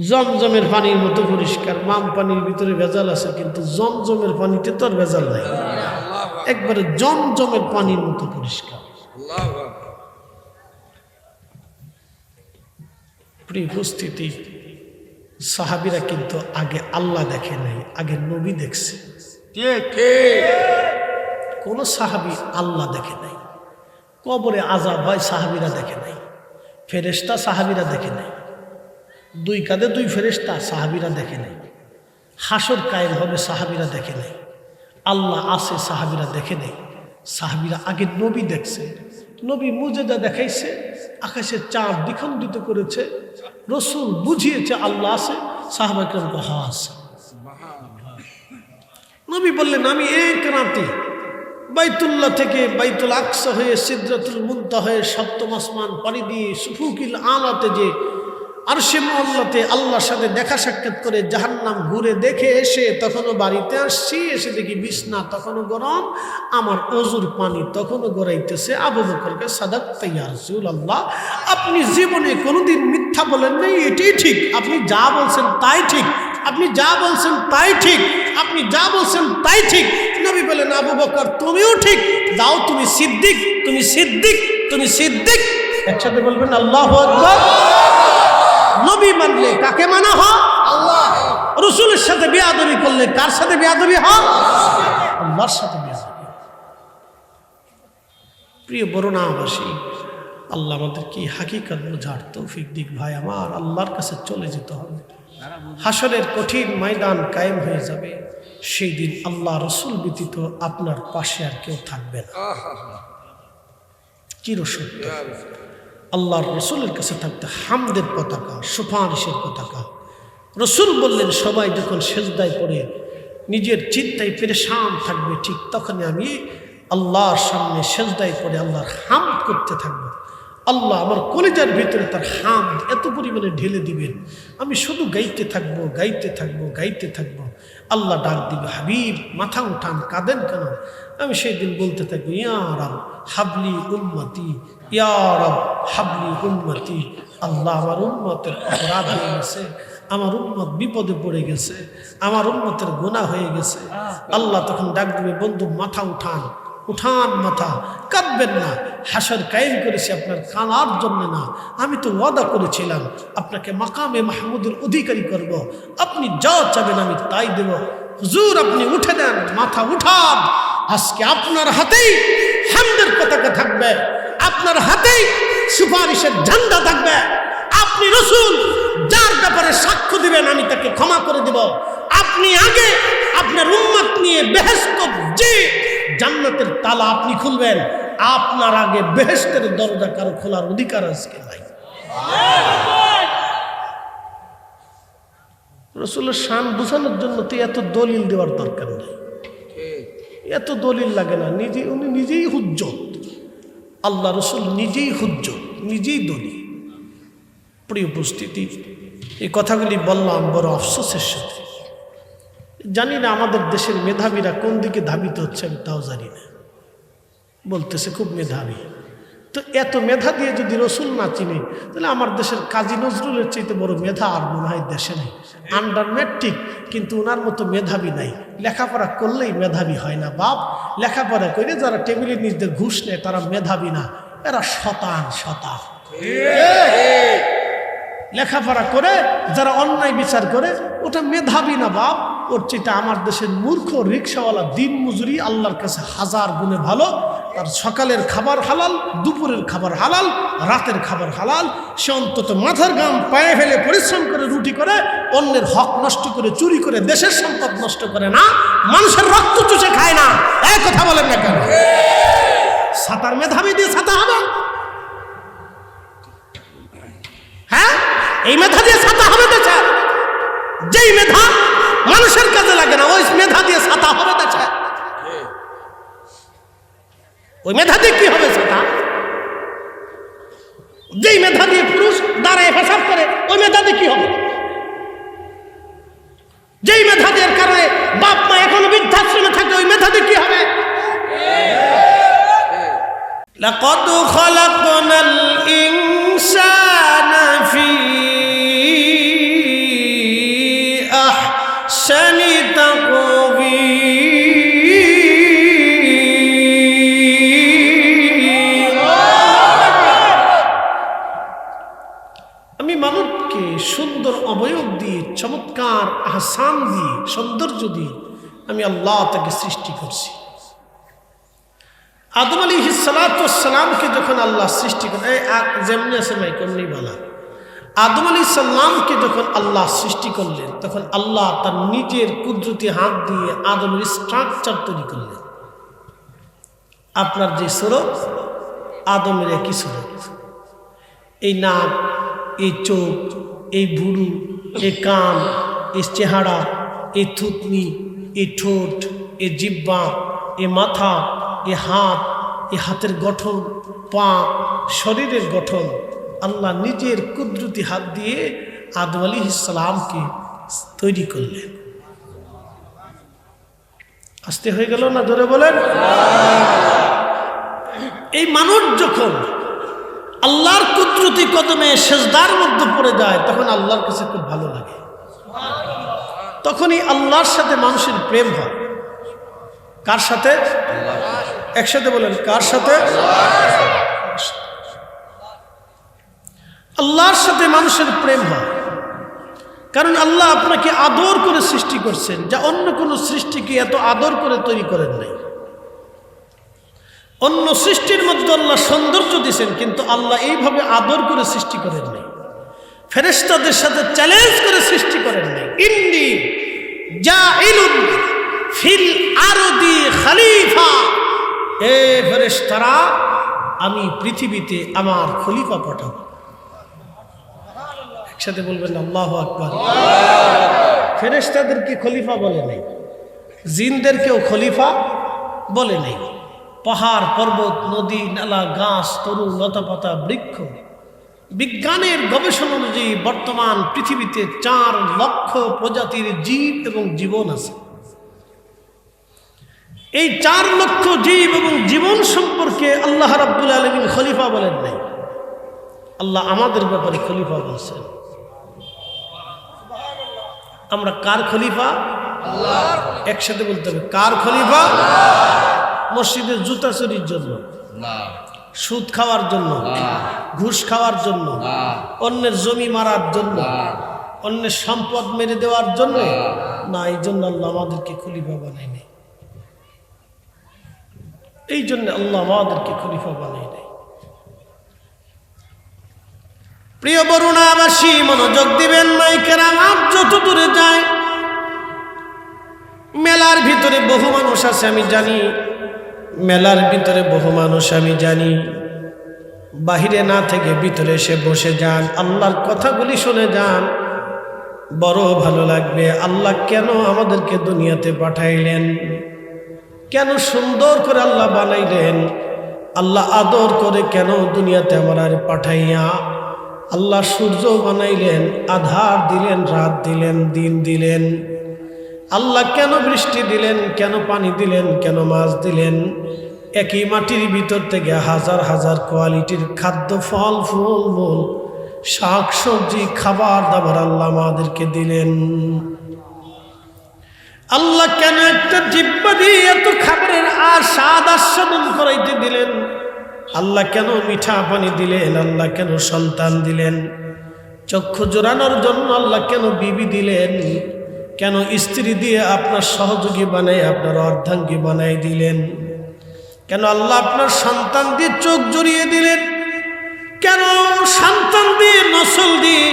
জমজমের পানির মতো পরিষ্কার। মাম পানির ভিতরে ভেজাল আছে, কিন্তু জমজমের পানিতে তো আর ভেজাল নাই। একবারে জমজমের পানির মতো পরিষ্কার। প্রিয় উপস্থিতি, সাহাবীরা কিন্তু আগে আল্লাহ দেখে নাই, আগে নবী দেখছে। কোন সাহাবী আল্লাহ দেখে নাই। কবরে আযাব হয় সাহাবীরা দেখে নাই। ফেরেশতা সাহাবীরা দেখে নাই। দুই কাঁধে দুই ফেরেশতা সাহাবীরা দেখে নাই। হাসর কায়েম হবে সাহাবীরা দেখে নাই। আল্লাহ আছে সাহাবীরা দেখে নাই। সাহাবীরা আগে নবী দেখছে। নবী মুজিজা দেখাইছে, আকাশের চাঁদ দ্বিখণ্ডিত করেছে, রসুল বুঝিয়েছে আল্লাহ আছে। সাহাবা কেরাম হ্যাঁ আছে। নবী বললেন আমি এক রাতে বাইতুল্লাহ থেকে বাইতুল আকসা হয়ে সিদরাতুল মুনতাহা হয়ে সপ্তম আসমান পাড়ি দিয়ে সুফুকিল আলাতে যে আরশে মুআল্লাতে আল্লাহর সাথে দেখা সাক্ষাৎ করে জাহান্নাম ঘুরে দেখে এসে তখনও বাড়িতে আসছি। এসে দেখি বিছনা তখনও গরম, আমার ওযুর পানি তখনও গড়াইতেছে। আবু বকরকে সাদাকতা ইয়া রাসূলুল্লাহ, আপনি জীবনে কোনোদিন মিথ্যা বলেন নাই, এটাই ঠিক। আপনি যা বলছেন তাই ঠিক। আপনি যা বলছেন তাই ঠিক। আপনি যা বলছেন তাই ঠিক। নবী বলেন আবু বকর তুমিও ঠিক। দাও তুমি সিদ্দিক, তুমি সিদ্দিক, তুমি সিদ্দিক, একসাথে বলবেন আল্লাহু আকবার। নবী মানলে কাকে মানা হয়? আল্লাহ। রাসূলের সাথে বেয়াদবি করলে কার সাথে বেয়াদবি হয়? আল্লাহর সাথে বেয়াদবি। প্রিয় বরুণাবাসী, আল্লাহ আমাদের কি হাকিকত বোঝার তৌফিক দিক। ভাই আমার, আল্লাহর কাছে চলে যেতে হবে। হাসরের কঠিন ময়দান কায়েম হয়ে যাবে। সেই দিন আল্লাহ রসুল ব্যতীত আপনার পাশে আর কেউ থাকবে না। চিরসত্য আল্লাহর রসুলের কাছে থাকতে হামদের পতাকা, সুপারিশের পতাকা। রসুল বললেন, সবাই যখন সেজদায় পড়ে নিজের চিন্তায় পেরেশান থাকবে, ঠিক তখনই আমি আল্লাহর সামনে সেজদায় পড়ে আল্লাহর হামদ করতে থাকবো। আল্লাহ আমার কলিজার ভিতরে তার হামদ এত পরিমাণে ঢেলে দিবেন, আমি শুধু গাইতে থাকবো, গাইতে থাকবো, গাইতে থাকবো। আল্লাহ ডাক দিবে, হাবিব মাথা উঠান, কাঁদেন কেন? আমি সেই দিন বলতে থাকবো, ইয়া রাব হাবলি উম্মতি, ইয়া রাব হাবলি উম্মতি। আল্লাহ আমার উম্মতের অপরাধ হয়ে গেছে, আমার উম্মত বিপদে পড়ে গেছে, আমার উম্মতের গুনাহ হয়ে গেছে। আল্লাহ তখন ডাক দিবে, বন্ধু মাথা উঠান, উঠান মাথা, কাঁদবেন না। হাসর কায়েম করেছি আপনার কানার জন্য না, আমি তো ওয়াদা করেছিলাম আপনাকে মাকামে মাহমুদের অধিকারী করব। আপনি যা চাবেন আমি তাই দেব। হুজুর আপনি উঠে দেন, মাথা উঠান। আজকে আপনার হাতেই হামদের পতাকা থাকবে, আপনার হাতেই সুপারিশের ঝান্ডা থাকবে। আপনি রসুল, যার ব্যাপারে সাক্ষ্য দিবেন আমি তাকে ক্ষমা করে দেব। আপনি আগে আপনার উম্মত নিয়ে বেহেশত, যে জান্নাতের তালা আপনি খুলবেন, আপনার আগে বেহেশতের দরজা কারো খোলার অধিকার আজকে নাই। রসুলের শান বোঝানোর জন্য তো এত দলিল দেওয়ার দরকার নেই, এত দলিল লাগে না। উনি নিজেই হুজ্জত, আল্লাহ রসুল নিজেই হুজ্জত, নিজেই দলিল। প্রিয় উপস্থিতি, এই কথাগুলি বললাম বড় আফসোসের সাথে। জানি না আমাদের দেশের মেধাবীরা কোন দিকে ধাবিত হচ্ছে, আমি তাও জানি না। বলতেছে খুব মেধাবী, তো এত মেধা দিয়ে যদি রসুল না চিনি, তাহলে আমার দেশের কাজী নজরুলের চাইতে বড় মেধা আর মনে হয় দেশে নেই। আন্ডার ম্যাট্রিক, কিন্তু ওনার মতো মেধাবী নাই। লেখাপড়া করলেই মেধাবী হয় না বাপ। লেখাপড়া করে যারা টেবিলের নিচে ঘুষ নেয় তারা মেধাবী না, এরা শতান। লেখাপড়া করে যারা অন্যায় বিচার করে ওটা মেধাবী না বাপ। ওর চেয়ে আমার দেশের মূর্খ রিক্সাওয়ালা দিন মজুরি আল্লাহর কাছে হাজার গুণে ভালো। তার সকালের খাবার হালাল, দুপুরের খাবার হালাল, রাতের খাবার হালাল। সে অন্তত মাথার ঘাম পায়ে ফেলে পরিশ্রম করে রুটি করে, অন্যের হক নষ্ট করে, চুরি করে, দেশের সম্পদ নষ্ট করে না, মানুষের রক্ত চুষে খায় না। এই কথা বলেন না কেন? ছাতার মেধাবী দিয়ে ছাতা হবে? হ্যাঁ, এই মেধা দিয়ে ছাতা হবে দেশে? যেই মেধা মানুষের কাজে লাগে না, ওই মেধা দিয়ে ছাতা হবে দেশে? ওই মেধা দিয়ে কি হবে ছাতা? যেই মেধা দিয়ে পুরুষ দাঁড়ায় পেশাব করে, ওই মেধা দিয়ে কি হবে? যেই মেধা দিয়ে কারণে বাপ মা এখনো বৃদ্ধাশ্রমে থাকে, ওই মেধা দিয়ে কি হবে? লাকাদ খালাকনাল ইনসানা ফি আহসানি তাকওয়ীম। আমি মানবকে সুন্দর অবয়ব দিয়ে, চমৎকার আহসান দিয়ে, সৌন্দর্য দিয়ে আমি আল্লাহ তাকে সৃষ্টি করছি। আদম আলাইহিস সালাতু ওয়াস সালামকে যখন আল্লাহ সৃষ্টি করে, যেমনি আছে মাই কমনি বলা, আদম আলাইহিস সালামকে যখন আল্লাহ সৃষ্টি করলেন, তখন আল্লাহ তার নিজের কুদরতি হাত দিয়ে আদমের স্ট্রাকচার তৈরি করলেন। আপনার যে সুরত, আদমের একই সুরত। এই নাক, এই চোখ, এই ভুরু, এই কান, এই চেহারা, এই থুতনি, এই ঠোঁট, এই জিহ্বা, এই মাথা, এই হাত, এই হাতের গঠন, পা, শরীরের গঠন আল্লাহ নিজের কুদরতি হাত দিয়ে আদম আলাইহিস সালামকে তৈরি করলেন। আস্তে হয়ে গেল না? ধরে বলেন। এই মানুষ যখন আল্লাহর কুদরতি কদমে সেজদার মধ্যে পড়ে যায়, তখন আল্লাহর কাছে খুব ভালো লাগে। তখনই আল্লাহর সাথে মানুষের প্রেম হয়। কার সাথে? একসাথে বলেন, কার সাথে? আল্লাহর সাথে মানুষের প্রেম হয়, কারণ আল্লাহ আপনাকে আদর করে সৃষ্টি করছেন, যা অন্য কোনো সৃষ্টিকে এত আদর করে তৈরি করেন নাই। অন্য সৃষ্টির মধ্যে আল্লাহ সৌন্দর্য দিয়েছেন, কিন্তু আল্লাহ এইভাবে আদর করে সৃষ্টি করেন নাই। ফেরেশতাদের সাথে চ্যালেঞ্জ করে সৃষ্টি করেন নাই। ইন্নী জাইলুন ফিল আরদি খলিফা, এ ফেরেশতারা, আমি পৃথিবীতে আমার খলিফা পাঠাবো। একসাথে বলবেন আল্লাহু আকবার। ফেরেশতাদেরকে খলিফা বলে নাই, জিনদেরকেও খলিফা বলে নাই। পাহাড়, পর্বত, নদী, নালা, গাছ, তরু, লতাপাতা, বৃক্ষ, বিজ্ঞানের গবেষণা অনুযায়ী বর্তমান পৃথিবীতে 4 লক্ষ প্রজাতির জীব এবং জীবন আছে। এই 4 লক্ষ জীব এবং জীবন সম্পর্কে আল্লাহ রাব্বুল আলামিন খলিফা বলেন নাই, আল্লাহ আমাদের ব্যাপারে খলিফা বলছেন। আমরা কার খলিফা? আল্লাহর। একসাথে বলতে হবে, কার খলিফা? মসজিদের জুতা চুরির জন্য না, সুদ খাওয়ার জন্য, ঘুষ খাওয়ার জন্য, অন্যের জমি মারার জন্য, অন্যের সম্পদ মেরে দেওয়ার জন্য না, এই জন্য আল্লাহ আমাদেরকে খলিফা বানায়নি। এই জন্য আল্লাহ আমাদেরকে খলিফা বানায়নি। প্রিয় বরুণাবাসী, মনোযোগ দিবেন। মাইকের আওয়াজ যত দূরে যায়, মেলার ভিতরে বহু মানুষ আছে আমি জানি, মেলার ভিতরে বহু মানুষ আমি জানি, বাহিরে না থেকে ভিতরে এসে বসে যান, আল্লাহর কথাগুলি শুনে যান, বড় ভালো লাগবে। আল্লাহ কেন আমাদেরকে দুনিয়াতে পাঠাইলেন, কেন সুন্দর করে আল্লাহ বানাইলেন, আল্লাহ আদর করে কেন দুনিয়াতে আমার পাঠাইয়া আল্লাহ সূর্য বানাইলেন, আধার দিলেন, রাত দিলেন, দিন দিলেন, আল্লাহ কেন বৃষ্টি দিলেন, কেন পানি দিলেন, কেন মাছ দিলেন, একই মাটির ভিতর থেকে হাজার হাজার কোয়ালিটির খাদ্য, ফল ফুল মূল শাক সবজি খাবার দাবার আল্লাহ আমাদেরকে দিলেন। আল্লাহ কেন একটা জিহ্বা দিয়ে এত খাবারের আর স্বাদ আস্বাদন করাইতে দিলেন, আল্লাহ কেন মিঠা পানি দিলেন, আল্লাহ কেন সন্তান দিলেন, চক্ষু জোড়ানোর জন্য আল্লাহ কেন বিবি দিলেন, কেন স্ত্রী দিয়ে আপনার সহযোগী বানাই আপনার অর্ধাঙ্গী বানাই দিলেন, কেন আল্লাহ আপনার সন্তান দিয়ে চোখ জড়িয়ে দিলেন, কেন সন্তান দিয়ে নসল দিয়ে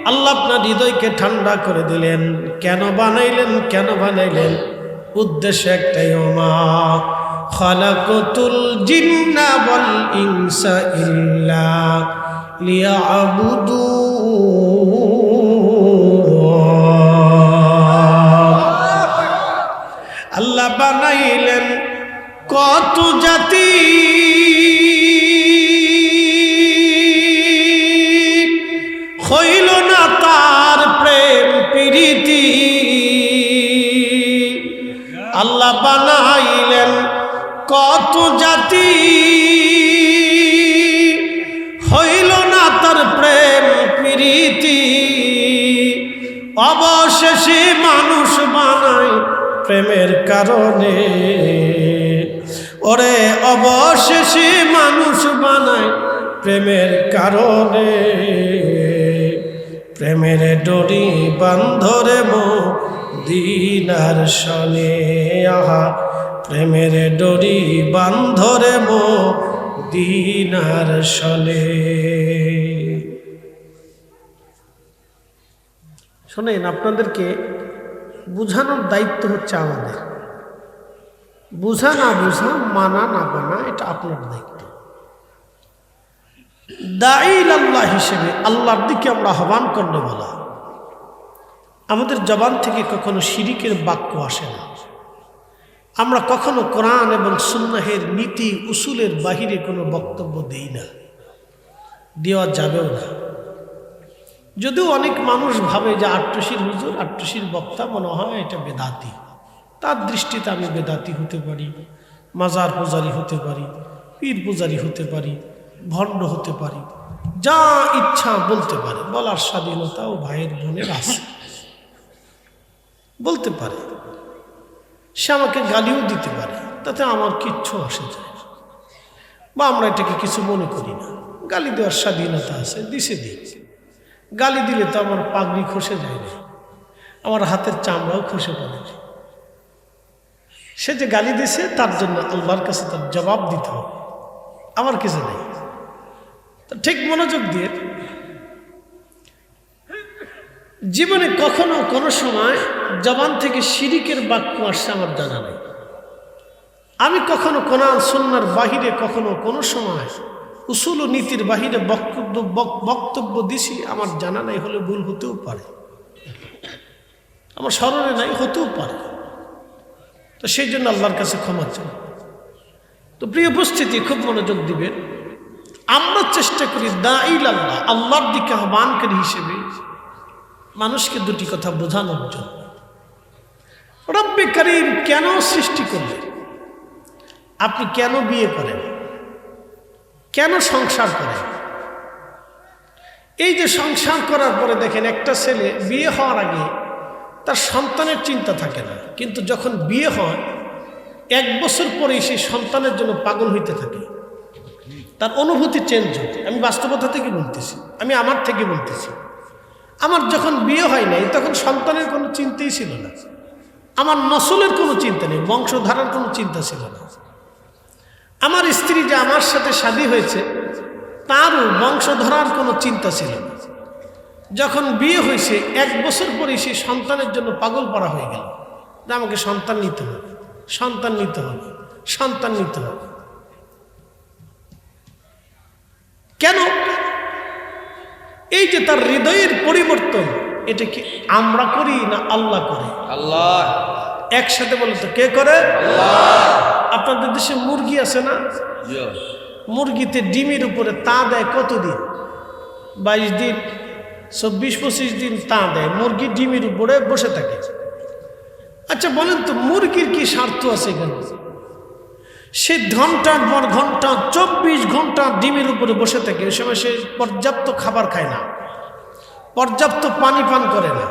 আল্লাহ আপনার হৃদয়কে ঠান্ডা করে দিলেন, কেন বানাইলেন, কেন বানাইলেন? উদ্দেশ্য একটাই, ওমা খালাকাতুল জিন্না ওয়াল ইনসা ইল্লা লিয়াবুদুন। আল্লাহ বানাইলেন কত জাতি, হইল না তার প্রেম প্রীতি। আল্লাহ বানাইলেন কত জাতি, হইল না তার প্রেম প্রীতি। অবশেষে মানুষ বানায় প্রেমের কারণে, ওরে অবশেষে মানুষ বানায় প্রেমের কারণে। প্রেমের ডোরি বান্ধরে মদিনার সনে, আহা প্রেমের ডোরি বান্ধরে মদিনার সনে। শোনেন, আপনাদেরকে বুঝানোর দায়িত্ব হচ্ছে আমাদের। বুঝা না বুঝা, মানা না মানা, এটা আপনার দায়িত্ব। দাঈল আল্লাহ হিসেবে আল্লাহর দিকে আমরা আহ্বান করলে বলা, আমাদের জবান থেকে কখনো শিরিকের বাক্য আসে না। আমরা কখনো কোরআন এবং সুন্নাহের নীতি উসুলের বাহিরে কোনো বক্তব্য দেই না, দেওয়া যাবেও না। যদিও অনেক মানুষ ভাবে যে আট্টশির হুজুর, আট্টশির বক্তা, মনে হয় এটা বেদাতি। তার দৃষ্টিতে আমি বেদাতি হতে পারি, মাজার পূজারি হতে পারি, পীর পূজারি হতে পারি, ভণ্ড হতে পারি, যা ইচ্ছা বলতে পারে, বলার স্বাধীনতা ও ভাইয়ের বোনের আছে, বলতে পারে। সে আমাকে গালিও দিতে পারে, তাতে আমার কিচ্ছু আসে যায় না, বা আমরা এটাকে কিছু মনে করি না। গালি দেওয়ার স্বাধীনতা আছে, দিছে দিই। গালি দিলে তো আমার পাগড়ি খসে যায় না, আমার হাতের চামড়াও খসে পড়ে। সে যে গালি দিছে তার জন্য আল্লাহর কাছে তার জবাব দিতে হবে, আমার কিছু নেই। তো ঠিক মনোযোগ দিয়ে, জীবনে কখনো কোনো সময় জবান থেকে শিরিকের বাক্য আসছে আমার জানা নেই। আমি কখনো কোরআন সুন্নাহর বাহিরে কখনো কোনো সময় উসুল ও নীতির বাহিরে বক্তব্য দিছি আমার জানা নাই, হলে ভুল হতেও পারে, আমার স্মরণে নাই, হতেও পারে। তো সেই জন্য আল্লাহর কাছে ক্ষমা চাই। তো প্রিয় উপস্থিতি, খুব মনোযোগ দিবেন। আমরা চেষ্টা করি দাঈল আল্লাহ, আল্লাহর দিকে আহ্বানকারী হিসেবে মানুষকে দুটি কথা বোঝানোর জন্য। রব্বে কারীম কেন সৃষ্টি করলেন? আপনি কেন বিয়ে করেন? কেন সংসার করেন? এই যে সংসার করার পরে দেখেন, একটা ছেলে বিয়ে হওয়ার আগে তার সন্তানের চিন্তা থাকে না, কিন্তু যখন বিয়ে হয় 1 বছর পরে সেই সন্তানের জন্য পাগল হইতে থাকে, তার অনুভূতি চেঞ্জ হয়। আমি বাস্তবতা থেকে বলতেছি, আমি আমার থেকে বলতেছি। আমার যখন বিয়ে হয় নাই তখন সন্তানের কোনো চিন্তাই ছিল না, আমার নসলের কোনো চিন্তা নেই, বংশধারার কোনো চিন্তা ছিল না। আমার স্ত্রী যে আমার সাথে শাদী হয়েছে তারও বংশধরার কোনো চিন্তা ছিল না। যখন বিয়ে হয়েছে 1 বছর পরে সেই সন্তানের জন্য পাগল পারা হয়ে গেল, যে আমাকে সন্তান নিতে হবে, সন্তান নিতে হবে, সন্তান নিতে হবে। কেন? এই যে তার হৃদয়ের পরিবর্তন, এটা কি আমরা করি না আল্লাহ করে? আল্লাহ। একসাথে বলে তো কে করে? আল্লাহ। আপনাদের দেশে মুরগি আছে না? মুরগিতে ডিমের উপরে তা দেয় কতদিন? 22 দিন, 24-25 দিন তা দেয়, মুরগি ডিমের উপরে বসে থাকে। আচ্ছা বলেন তো, মুরগির কি স্বার্থ আছে এখানে? সে ঘন্টার পর ঘন্টা 24 ঘন্টা ডিমের উপরে বসে থাকে, ওই সময় সে পর্যাপ্ত খাবার খায় না, পর্যাপ্ত পানি পান করে না,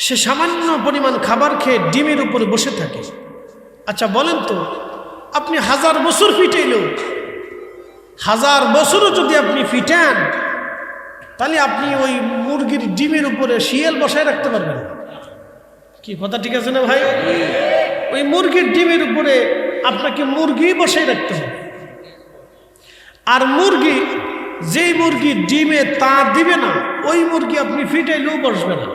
সে সামান্য পরিমাণ খাবার খেয়ে ডিমের উপরে বসে থাকে। আচ্ছা বলেন তো, আপনি 1000 বছর ফিটাইলেও, 1000 বছরও যদি আপনি ফিটান, তাহলে আপনি ওই মুরগির ডিমের উপরে শিয়াল বসায় রাখতে পারবেন না। কি কথা ঠিক আছে না ভাই? ওই মুরগির ডিমের উপরে আপনাকে মুরগি বসাই রাখতে হবে। আর মুরগি, যেই মুরগি ডিমে তা দিবে না, ওই মুরগি আপনি ফিটাইলেও বসবে না।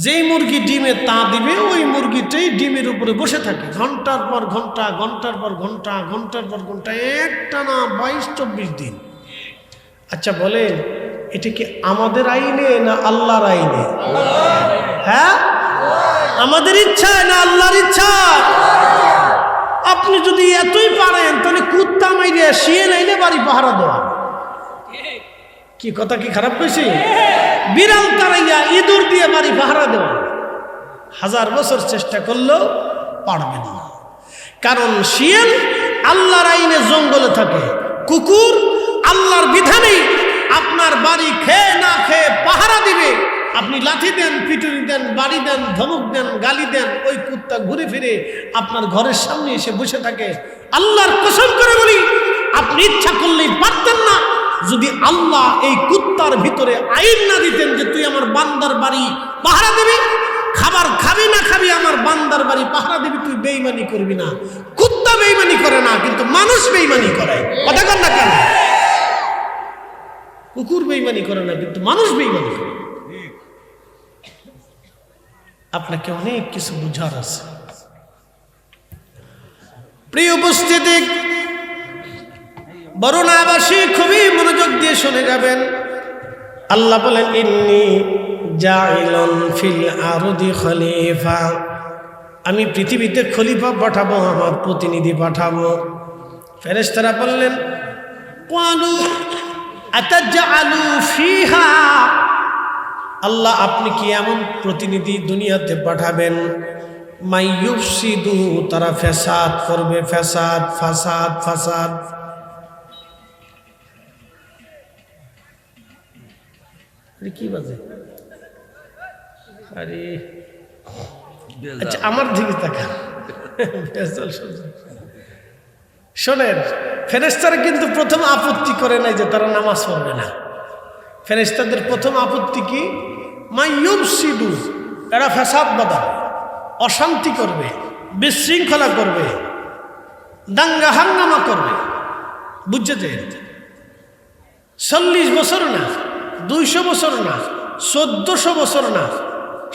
যেই মুরগি ডিমে তা দিবে, ওই মুরগিটাই ডিমের উপরে বসে থাকে ঘন্টার পর ঘন্টা, ঘন্টার পর ঘন্টা, ঘন্টার পর ঘন্টা, একটানা 22-24 দিন। আচ্ছা বলেন, এটা কি আমাদের আইনে না আল্লাহর আইনে? হ্যাঁ, আমাদের ইচ্ছা না আল্লাহর ইচ্ছা? আপনি যদি এতই পারেন, তাহলে কুত্তা মাইরে শিয়াল আইলে বাড়ি পাহারা দেওয়া। কি কথা কি খারাপ কইছি? বিড়াল তারাইয়া ইঁদুর দিয়ে বাড়ি পাহারা দেওয়া। 1000 বছর চেষ্টা করলেও পারবেন না। কারণ শিয়াল আল্লাহর আইনে জঙ্গলে থাকে, কুকুর আল্লাহর বিধানেই আপনার বাড়ি খেয়ে না খেয়ে পাহারা দিবে। আপনি লাঠি দেন, পিটুনি দেন, বাড়ি দেন, ধমক দেন, গালি দেন, ওই কুত্তা ঘুরে ফিরে আপনার ঘরের সামনে এসে বসে থাকে। আল্লাহর কসম করে বলি, আপনি ইচ্ছা করলেই পারতেন না, যদি আল্লাহ এই কুত্তার ভিতরে আইন না দিতেন যে তুই আমার বান্দার বাড়ি পাহারা দিবি, খাবার খাবি না খাবি, আমার বান্দার বাড়ি পাহারা দিবি, তুই বেঈমানি করবি না। কুত্তা বেঈমানি করে না, কিন্তু মানুষ বেঈমানি করে। কথা কন না কেন? কুকুর বেঈমানি করে না, কিন্তু মানুষ বেঈমানি করে। আপনাকে অনেক কিছু বুঝার আছে। প্রিয় উপস্থিতি, বরুণাবাসী খুবই মনোযোগ দিয়ে শুনে যাবেন। আল্লাহ বলেন, ইন্নী জাইলুন ফিল আরদি খলিফা, আমি পৃথিবীতে খলিফা পাঠাবো, আমার প্রতিনিধি পাঠাবো। ফেরেশতারা বললেন, ক্বালু আতাজআলু ফিহা, আল্লাহ আপনি কি এমন প্রতিনিধি দুনিয়াতে পাঠাবেন, মাই ইউফসিদু, তারা ফ্যাসাদ করবে, ফ্যাসাদ, ফাসাদ, ফাসাদ। কি বাজে? আরে আচ্ছা, আমার দিকে তাকান। শোনেন, ফেরেশতারা কিন্তু প্রথম আপত্তি করে নাই যে তারা নামাজ পড়বে না। ফেরেশতাদের প্রথম আপত্তি কি? মাইয়ুফসিদু, এরা ফাসাদ বাঁধাবে, অশান্তি করবে, বিশৃঙ্খলা করবে, দাঙ্গা হাঙ্গামা করবে। বুঝছে? 40 বছর না, 200 বছর না, 1400 বছর না,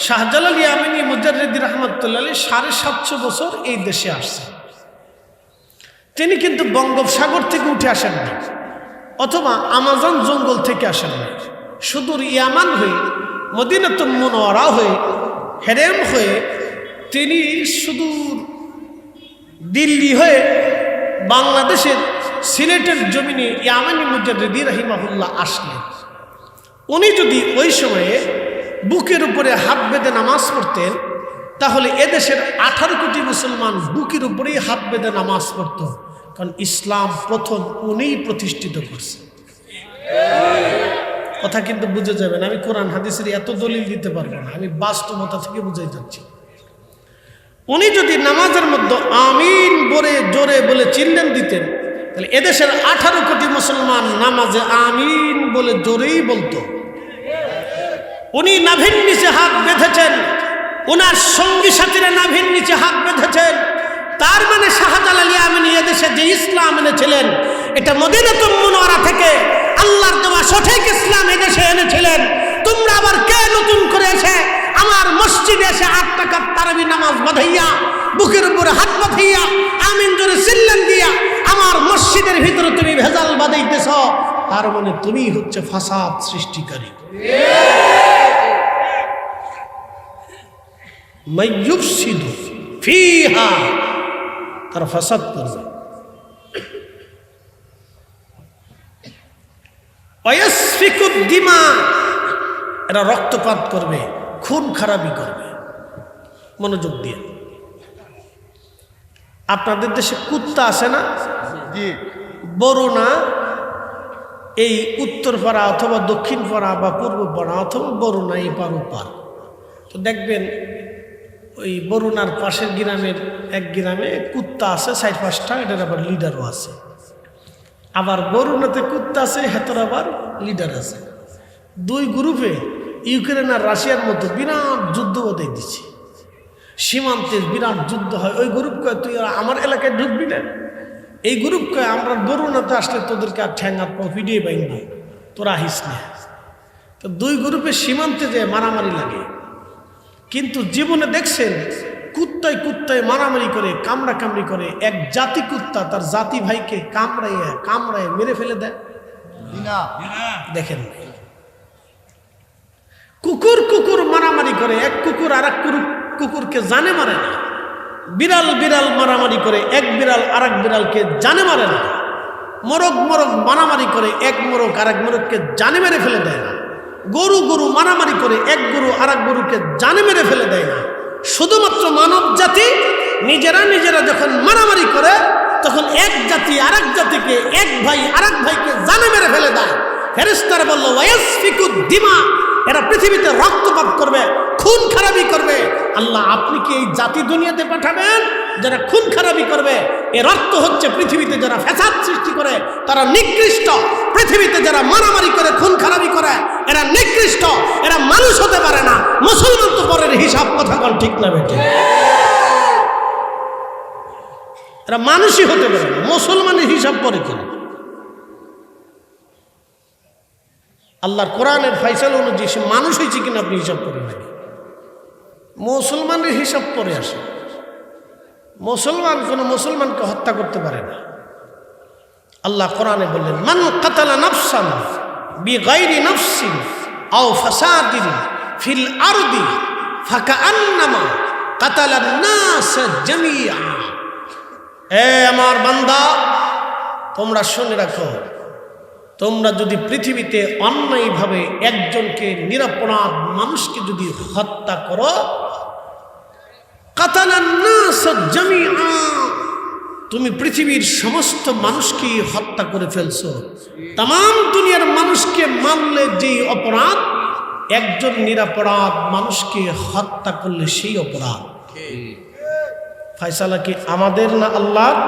শাহজালাল ইয়ামানি মুজাদ্দিদ রাহমাতুল্লাহ আলাইহি 750 বছর এই দেশে আসছে। তিনি কিন্তু বঙ্গোপসাগর থেকে উঠে আসেন না, অথবা আমাজন জঙ্গল থেকে আসেন না, সুদূর ইয়ামান হয়ে, মদিনাতুল মুনাওয়ারা হয়ে, হেরেম হয়ে, তিনি সুদূর দিল্লি হয়ে বাংলাদেশের সিলেটের জমিনে ইয়ামানি মুজাদ্দিদ রাহিমাহুল্লাহ আসলেন। উনি যদি ওই সময়ে বুকের উপরে হাত বেঁধে নামাজ পড়তেন, তাহলে এদেশের 18 কোটি মুসলমান বুকের উপরেই হাত বেঁধে নামাজ পড়ত, কারণ ইসলাম প্রথম উনিই প্রতিষ্ঠিত করছে। কথা কিন্তু বুঝে যাবেন, আমি কোরআন হাদিসের এত দলিল দিতে পারবো না, আমি বাস্তবতা থেকে বুঝাই যাচ্ছি। উনি যদি নামাজের মধ্যে আমিন বলে জোরে বলে চিল্লেন দিতেন, তাহলে এদেশের 18 কোটি মুসলমান নামাজে আমিন বলে জোরেই বলতো। উনি নাভির নিচে হাত বেঁধেছেন, ওনার সঙ্গী সাথীরা নাভির নিচে হাত বেঁধেছেন, তার মানে শাহজালাল ইয়ামানি এদেশে যে ইসলাম এনেছিলেন, এটা মদিনাতুল মুনাওয়ারা থেকে আল্লাহর দেওয়া সঠিক ইসলাম এদেশে এনেছিলেন। তোমরা আবার কে নতুন করে এসে আমার মসজিদে এসে 8 টাকার তারাবি নামাজ বাঁধাইয়া, বুকের উপরে হাত বাঁধাইয়া, আমিন জোরে চিল্লেন দিয়া আমার মসজিদের ভিতরে তুমি ভেজাল বাঁধাইতেছ, তার মানে তুমি হচ্ছে ফাসাদ সৃষ্টিকারী। মাইয়ুফসিদু ফিহা, তারা ফাসাদ করবে। ওয়াসফিকুদ দিমা, এরা রক্তপাত করবে, খুন খারাপি করবে। মনোযোগ দিয়ে, আপনাদের দেশে কুত্তা আছে না? বরুণা, এই উত্তরপাড়া অথবা দক্ষিণপাড়া বা পূর্বপাড়া অথবা বরুণা, এই পার ওপার, তো দেখবেন ওই বরুণার পাশের গ্রামের এক গ্রামে কুত্তা আছে 4-5টা, এটার আবার লিডারও আছে। আবার বরুণাতে কুত্তা আছে, হেতর আবার লিডার আছে। 2 গ্রুপে ইউক্রেন আর রাশিয়ার মধ্যে বিরাট যুদ্ধ বাধাই দিচ্ছে, সীমান্তে বিরাট যুদ্ধ হয়। ওই গ্রুপ কয় তুই আমার এলাকায় ঢুকবি না, এই গ্রুপ কয় আমরা বরুণাতে আসলে তোদেরকে আর ঠ্যাঙ্গাত পিডিয়ে বাইব, তোরা আহিস না। তো 2 গ্রুপে সীমান্তে যে মারামারি লাগে। কিন্তু জীবনে দেখছেন কুত্তায় কুত্তায় মারামারি করে, কামড়াকামড়ি করে, এক জাতি কুত্তা তার জাতি ভাইকে কামড়ায় মেরে ফেলে দেয়। দেখেন, কুকুর মারামারি করে, এক কুকুর আর এক কুকুরকে জানে মারে না। বিড়াল মারামারি করে, এক বিড়াল আর এক বিড়ালকে জানে মারে না। মোরগ মারামারি করে, এক মোরগ আর এক মোরগকে জানে মেরে ফেলে দেয় না। গরু মারামারি করে, এক গরু আর এক গরুকে জানে মেরে ফেলে দেয় না। শুধুমাত্র মানব জাতি নিজেরা যখন মারামারি করে, তখন এক জাতি আর এক জাতিকে, এক ভাই আর এক ভাইকে জানে মেরে ফেলে দেয়। ফেরেশতারা বলল ওয়াসফিকুদ দিমা, এরা পৃথিবীতে রক্তপাত করবে, খুন খারাপি করবে। আল্লাহ, আপনি কি এই জাতি দুনিয়াতে পাঠাবেন যারা খুন খারাপি করবে? এর অর্থ হচ্ছে পৃথিবীতে যারা ফ্যাসাদ সৃষ্টি করে তারা নিকৃষ্ট, পৃথিবীতে যারা মারামারি করে, খুন খারাপি করে, এরা নিকৃষ্ট, এরা মানুষ হতে পারে না। মুসলমান তো পরের হিসাব, কথা বল ঠিক না বেটে? এরা মানুষই হতে পারে না, মুসলমানের হিসাব পরে করে। আল্লাহর কোরআনের ফয়সালা অনুযায়ী সে মানুষ হয়েছে কিনা আপনি হিসাব করেন নাকি? মুসলমানের হিসাব পরে আসে। মুসলমান কোন মুসলমানকে হত্যা করতে পারে না। আল্লাহ কোরআনে বললেন, মান কাতালা নাফসান বিগাইরি নাফসিন আও ফাসাদিন ফিল আরদি ফাকাআন্নামা কাতালান নাস জামিআ। এ আমার বান্দা, তোমরা শুনে রাখো, তোমরা যদি পৃথিবীতে অন্যায়ভাবে একজনকে, নিরপরাধ মানুষকে যদি হত্যা করো, কাতালান নাস জামিআ, তুমি পৃথিবীর সমস্ত মানুষকে হত্যা করে ফেলছো। তাম দুনিয়ার মানুষকে মারলে যে অপরাধ, একজন নিরপরাধ মানুষকে হত্যা করলে সেই অপরাধ। ফয়সালা কি আমাদের না আল্লাহর?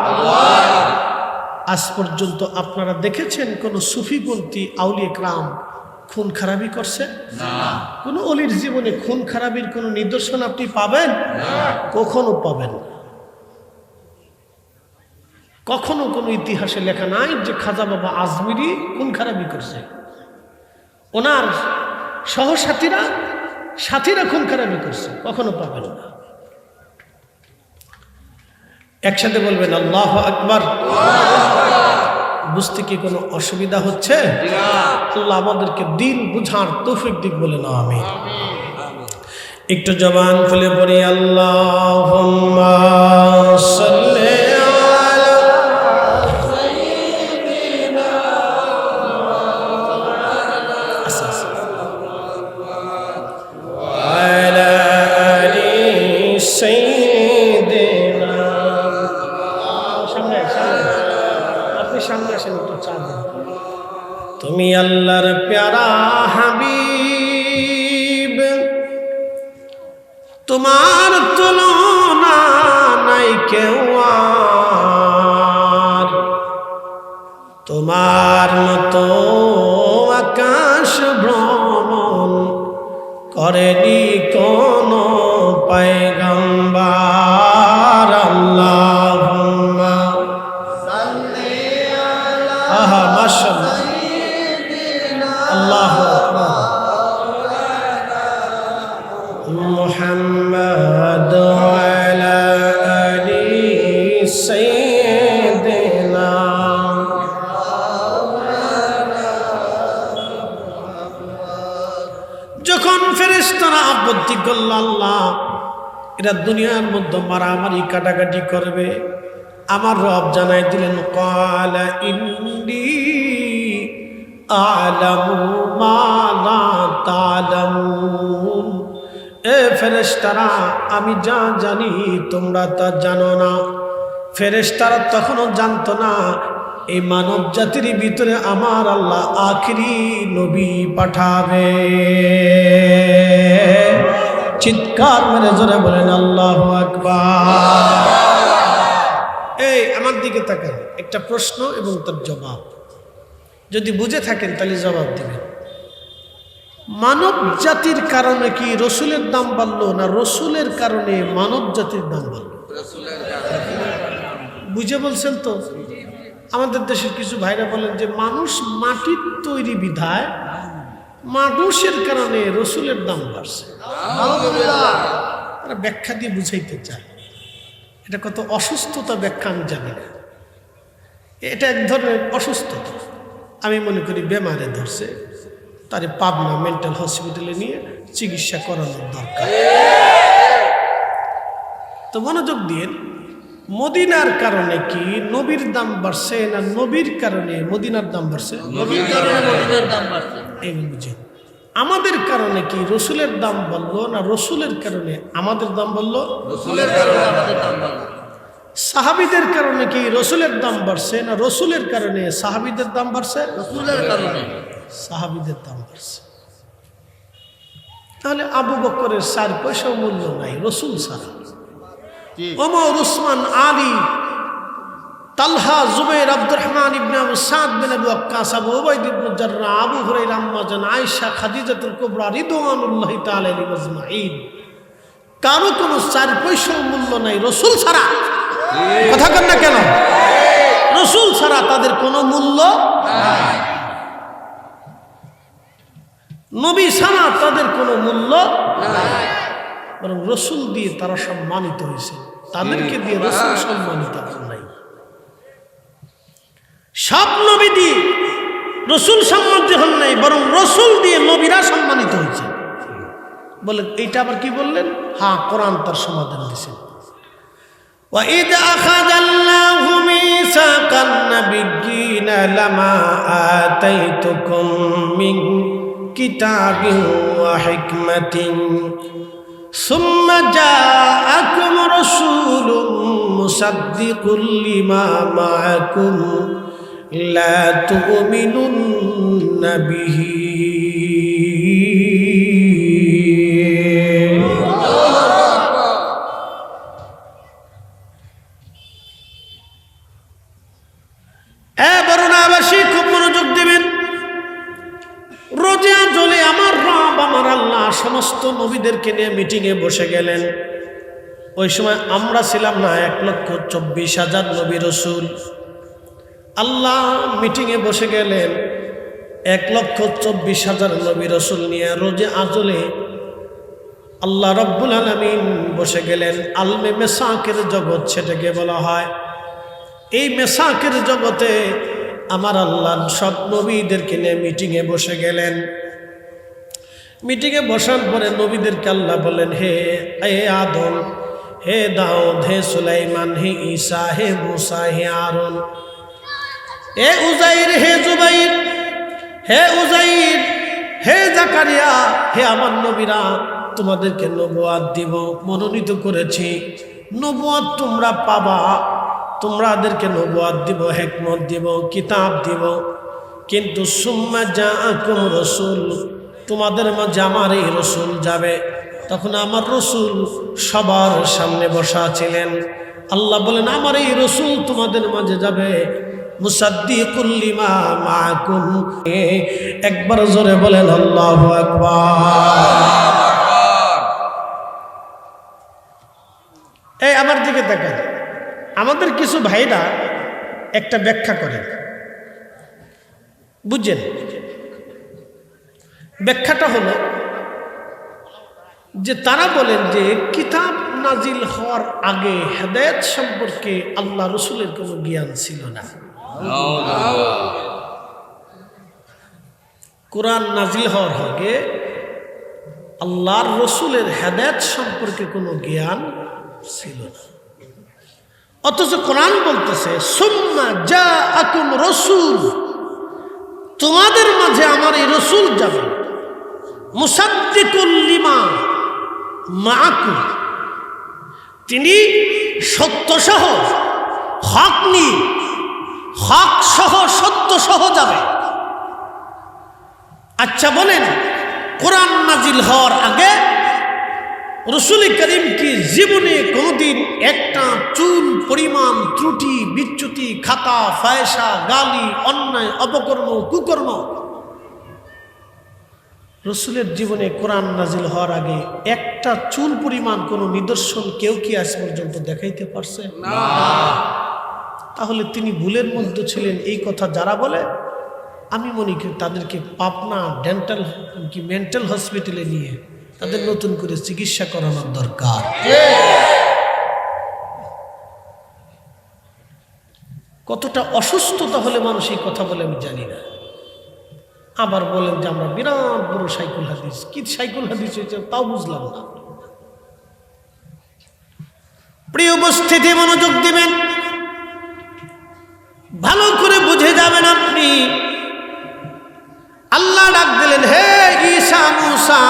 আজ পর্যন্ত আপনারা দেখেছেন কোন সুফিপন্থী আউলিয়া কেরাম খুন খারাপি করছে? কোনো অলির জীবনে খুন খারাপির কোনো নিদর্শন আপনি পাবেন? কখনো পাবেন না। কখনো কোনো ইতিহাসে লেখা নাই যে খাজা বাবা আজমিরি খুন খারাপি করছে। ওনার সাথীরা খুন খারাপি করছে, কখনো পাবেন না। একসাথে বলবেন আল্লাহু আকবার। বুঝতে কি কোনো অসুবিধা হচ্ছে? আল্লাহ আমাদেরকে দিন বুঝার তৌফিক দিক বলে না আমি একটু জবান খুলে পড়ি আল্লাহুম্মা সাল্লি আলা সাইয়্যিদিনা ওয়া আলা আলি সাইয়্যিদিনা। সামনে আসেন, একটু চা দেন। তুমি আল্লাহর প্যারা হাবিব, তোমার তুলনা নাই কেউ আর, তোমার মতো আকাশ ভ্রমণ করেনি কোন পয়গম্বর। আল্লাহুম্মা আহা মাশাআল্লাহ, আল্লাহু আকবার। মুহাম্মাদ ওয়ালা আলি সাইয়্যিদিনা। যখন ফেরেশতারা আপত্তি করল, আল্লাহ এরা দুনিয়ার মধ্যে মারামারি কাটাকাটি করবে, আমার রব জানাই দিলেন ক্বালা ইন্নী আ'লামু মা লা তা'লামুন। এ ফেরেশতারা, আমি যা জানি তোমরা তা জানো না। ফেরেশতারা তখনও জানতো না এই মানব জাতির ভিতরে আমার আল্লাহ আখিরি নবী পাঠাবে। চিৎকার মেরে জোরে বলেন আল্লাহু আকবার। এই আমার দিকে তাকান, একটা প্রশ্ন এবং তার জবাব। যদি বুঝে থাকেন তাহলে জবাব দিবেন। মানব জাতির কারণে কি রসুলের দাম বাড়লো, না রসুলের কারণে মানব জাতির দাম বাড়লো? বুঝে বলছেন তো? আমাদের দেশের কিছু ভাইরা বলেন যে মানুষ মাটির তৈরি বিধায় মানুষের কারণে রসুলের দাম বাড়ছে। তারা ব্যাখ্যা দিয়ে বুঝাইতে চায়। এটা কত অসুস্থতা ব্যাখ্যা আমি জানি না। এটা এক ধরনের অসুস্থতা। আমি মনে করি বেমারে ধরছে, তারে পাবনা মেন্টাল হসপিটালে নিয়ে চিকিৎসা করানোর দরকার। তো মনোযোগ দিয়ে, মদিনার কারণে কি নবীর দাম বাড়ছে, না নবীর কারণে মদিনার দাম বাড়ছে? নবীর কারণে মদিনার দাম বাড়ছে। এই বুঝে। আমাদের কারণে কি রসুলের দাম বাড়লো, না রসুলের কারণে আমাদের দাম বাড়লো? রসুলের কারণে আমাদের দাম বাড়লো। সাহাবীদের কারণে কি রসুলের দাম বাড়ছে, না রসুলের কারণে সাহাবীদের দাম বাড়ছে? রসুলের কারণে সাহাবীদের দাম বাড়ছে। তাহলে আবু বকরের 4 পয়সাও মূল্য নাই রসুল ছাড়া। ওমর, উসমান, আলী, তালহা, জুবাইর, আব্দুর রহমান ইবনে আবু সাদ বিন আবু ওয়াক্কাস, আবু উবাইদ ইবনে জাররাহ, আবু হুরায়রা, আম্মা জান আয়েশা, খাদিজাতুল কুবরা রিদওয়ানুল্লাহি তাআলা আলাইহিম আজমাইন, কারো কোনো 4 পয়সাও মূল্য নাই রসুল ছাড়া। কথা কন না কেন? রসুল ছাড়া তাদের কোনো মূল্য নাই। নবী ছাড়া তাদের কোনো মূল্য নাই, বরং রসুল দিয়ে তারা সম্মানিত হয়েছে, তাদেরকে দিয়ে রসুল সম্মানিত হন নাই। সব নবী দিয়ে রসুল সম্মানিত হন নাই, বরং রসুল দিয়ে নবীরা সম্মানিত হয়েছে। বলে এইটা আবার কি বললেন? হ্যাঁ, কোরআন তার সমাধান দিয়েছে। وَإِذْ أَخَذَ اللَّهُ مِيثَاقَ النَّبِيِّينَ لَمَا آتَيْتُكُم مِّن كِتَابٍ وَحِكْمَةٍ ثُمَّ جَاءَكُمْ رَسُولٌ مُّصَدِّقٌ لِّمَا مَعَكُمْ لَا تُؤْمِنُنَّ بِهِ বরুণাবাসী খুব মনোযোগ দেবেন। রোজা সমস্ত নবীদেরকে নিয়ে মিটিংয়ে বসে গেলেন। ওই সময় আমরা ছিলাম না 1,24,000 নবী রসুল। আল্লাহ মিটিংয়ে বসে গেলেন 1,24,000 নবী রসুল নিয়ে। রোজে আজলে আল্লাহ রব্বুল আলামিন বসে গেলেন। আলমে মেসাকের জগৎ সেটাকে বলা হয়। এই মেসাকের জগতে আমার আল্লাহ সব নবীদেরকে নিয়ে মিটিংয়ে বসে গেলেন। মিটিংয়ে বসার পরে নবীদেরকে আল্লাহ বলেন, হে আদম, হে দাউদ, হে সুলাইমান, হে ঈসা, হে মুসা, হে আরুন, হে উজাইর, হে জুবাইর, হে উজাইর, হে জাকারিয়া, হে আমার নবীরা, তোমাদেরকে নবুয়াত দিব, মনোনীত করেছি। নবুয়াত তোমরা পাবা, তোমাদেরকে নবুয়াত দিব, হিকমত দিব, কিতাব দিব। কিন্তু সুম্মা জাআকুম রাসূল, তোমাদের মাঝে আমার এই রসুল যাবে। তখন আমার রসুল সবার সামনে বসা ছিলেন। আল্লাহ বলেন, আমার এই রসুল তোমাদের মাঝে যাবে, মুসাদ্দিকুল লিমা মাআকুম। একবার জোরে বলেন আল্লাহু আকবার। এই আমার দিকে দেখেন, আমাদের কিছু ভাইরা একটা ব্যাখ্যা করে, বুঝছেন? ব্যাখ্যাটা হলো যে তারা বলেন যে কিতাব নাজিল হওয়ার আগে হেদায়েত সম্পর্কে আল্লাহ রসুলের কোনো জ্ঞান ছিল না। কোরআন নাজিল হওয়ার আগে আল্লাহর রসুলের হেদায়েত সম্পর্কে কোনো জ্ঞান ছিল না। অথচ কোরআন বলতেছে, সুম্মা জাআকুম রাসূল, তোমাদের মাঝে আমার এই রসুল যাবে, মুসাদ্দিকুল লিমা মাআকুম, তিনি সত্য সহ হক নিয়ে, হক সহ সত্য সহ যাবে। আচ্ছা বলেন, কোরআন নাজিল হওয়ার আগে রসুল করিম কি জীবনে কোনদিন একটা চুল পরিমাণ ত্রুটি বিচ্যুতি, খাতা ফায়সা, গালি, অন্যায়, অপকর্ম, কুকর্ম রসুলের জীবনে কোরআন নাজিল হওয়ার আগে একটা চুল পরিমাণ কোনো নিদর্শন কেউ কি আজ পর্যন্ত দেখাইতে পারছে? না। তাহলে তিনি ভুলের মধ্যে ছিলেন। এই কথা যারা বলে, আমি মনে করি তাদেরকে পাবনা ডেন্টাল কি মেন্টাল হসপিটালে নিয়ে তাদের নতুন করে চিকিৎসা করানোর দরকার। কতটা অসুস্থতা হলে মানুষ এই কথা বলে আমি জানি না। আবার বলেন যে আমরা বিরাট বড় সাইকুল হাদিস। কি সাইকুল হাদিস হয়েছে তাও বুঝলাম না। প্রিয় উপস্থিতি, মনোযোগ দিবেন, ভালো করে বুঝে যাবেন আপনি। আল্লাহ ডাক দিলেন, হে ঈসা, মুসা,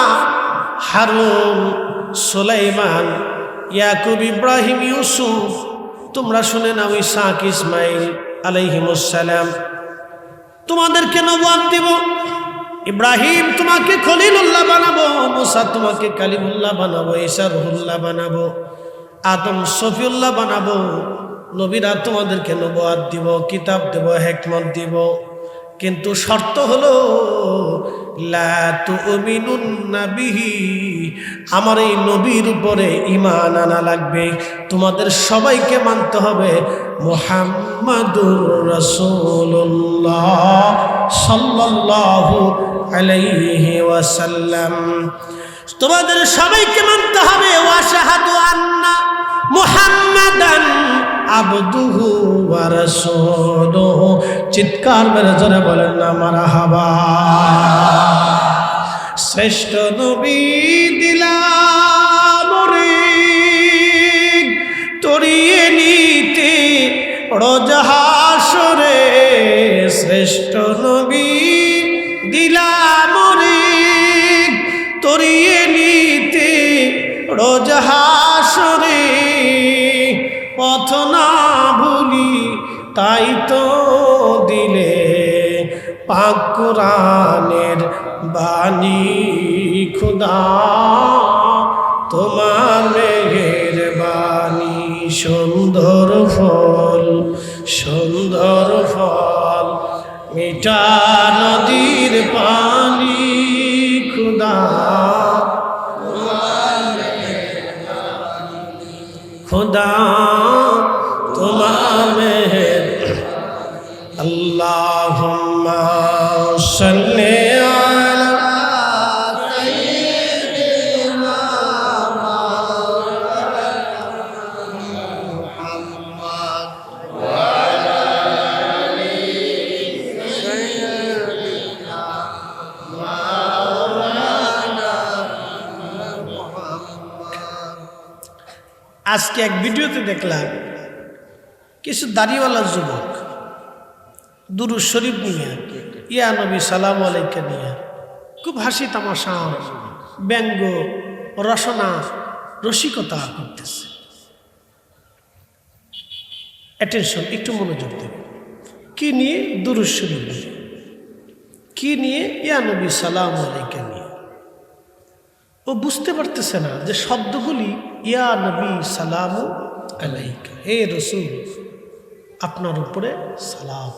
হারুন, সুলাইমান, ইয়াকুব, ইব্রাহিম, ইউসুফ, তোমরা শুনে নাও, ইসহাক, ইসমাইল আলাইহিমুস সালাম, তোমাদেরকে নবুয়ত দিব। ইব্রাহিম তোমাকে খলিলুল্লাহ বানাবো, মুসা তোমাকে কালিমুল্লাহ বানাবো, ঈসা রুহুল্লাহ বানাবো, আদম সফিউল্লাহ বানাবো। নবীরা তোমাদেরকে নবুয়ত দিব, কিতাব দেব, হিকমত দিব। কিন্তু শর্ত হলো লা তুমিনুন্না বিহি, আমার এই নবীর উপরে ঈমান আনা লাগবে। তোমাদের সবাইকে মানতে হবে মুহাম্মাদুর রাসূলুল্লাহ সাল্লাল্লাহু আলাইহি ওয়াসাল্লাম। তোমাদের সবাইকে মানতে হবে ওয়াশহাদু আন্না মুহাম্মাদান আবদুহু ওয়া রাসূলুহু। চিৎকার মেরে জোরে বলেন না মারহাবা। শ্রেষ্ঠ নবী দিলাম রে তরিয়ে নিতে রোজ হাসরে, শ্রেষ্ঠ নবী দিলাম রে তরিয়ে নিতে রোজ হাসরে। পথ না ভুলি তাই তো দিলে পাক কুরআনের বাণী খুদা, তোমার মেহেরবানি। সুন্দর ফল, সুন্দর ফল, মিঠা নদীর পানি খুদা, খোদা তোমার মেহের আল্লাহুম্মা সাল্লি আলা আজকে এক ভিডিওতে দেখলাম কিছু দাড়িওয়ালা যুবক দুরূদ শরীফ নিয়ে ইয়া নবী সালাম আলাইকা নিয়ে খুব হাসি তামাশা ব্যঙ্গ রসনা রসিকতা করতেছে। অ্যাটেনশন, একটু মনোযোগ দেব। কি নিয়ে? দুরূদ শরীফ নিয়ে। কি নিয়ে? ইয়া নবী সালাম আলাইকা নিয়ে। ও বুঝতে পারতেছে না যে শব্দগুলি ইয়া নবী সালাম আলাইকা, হে রসুল আপনার উপরে সালাম,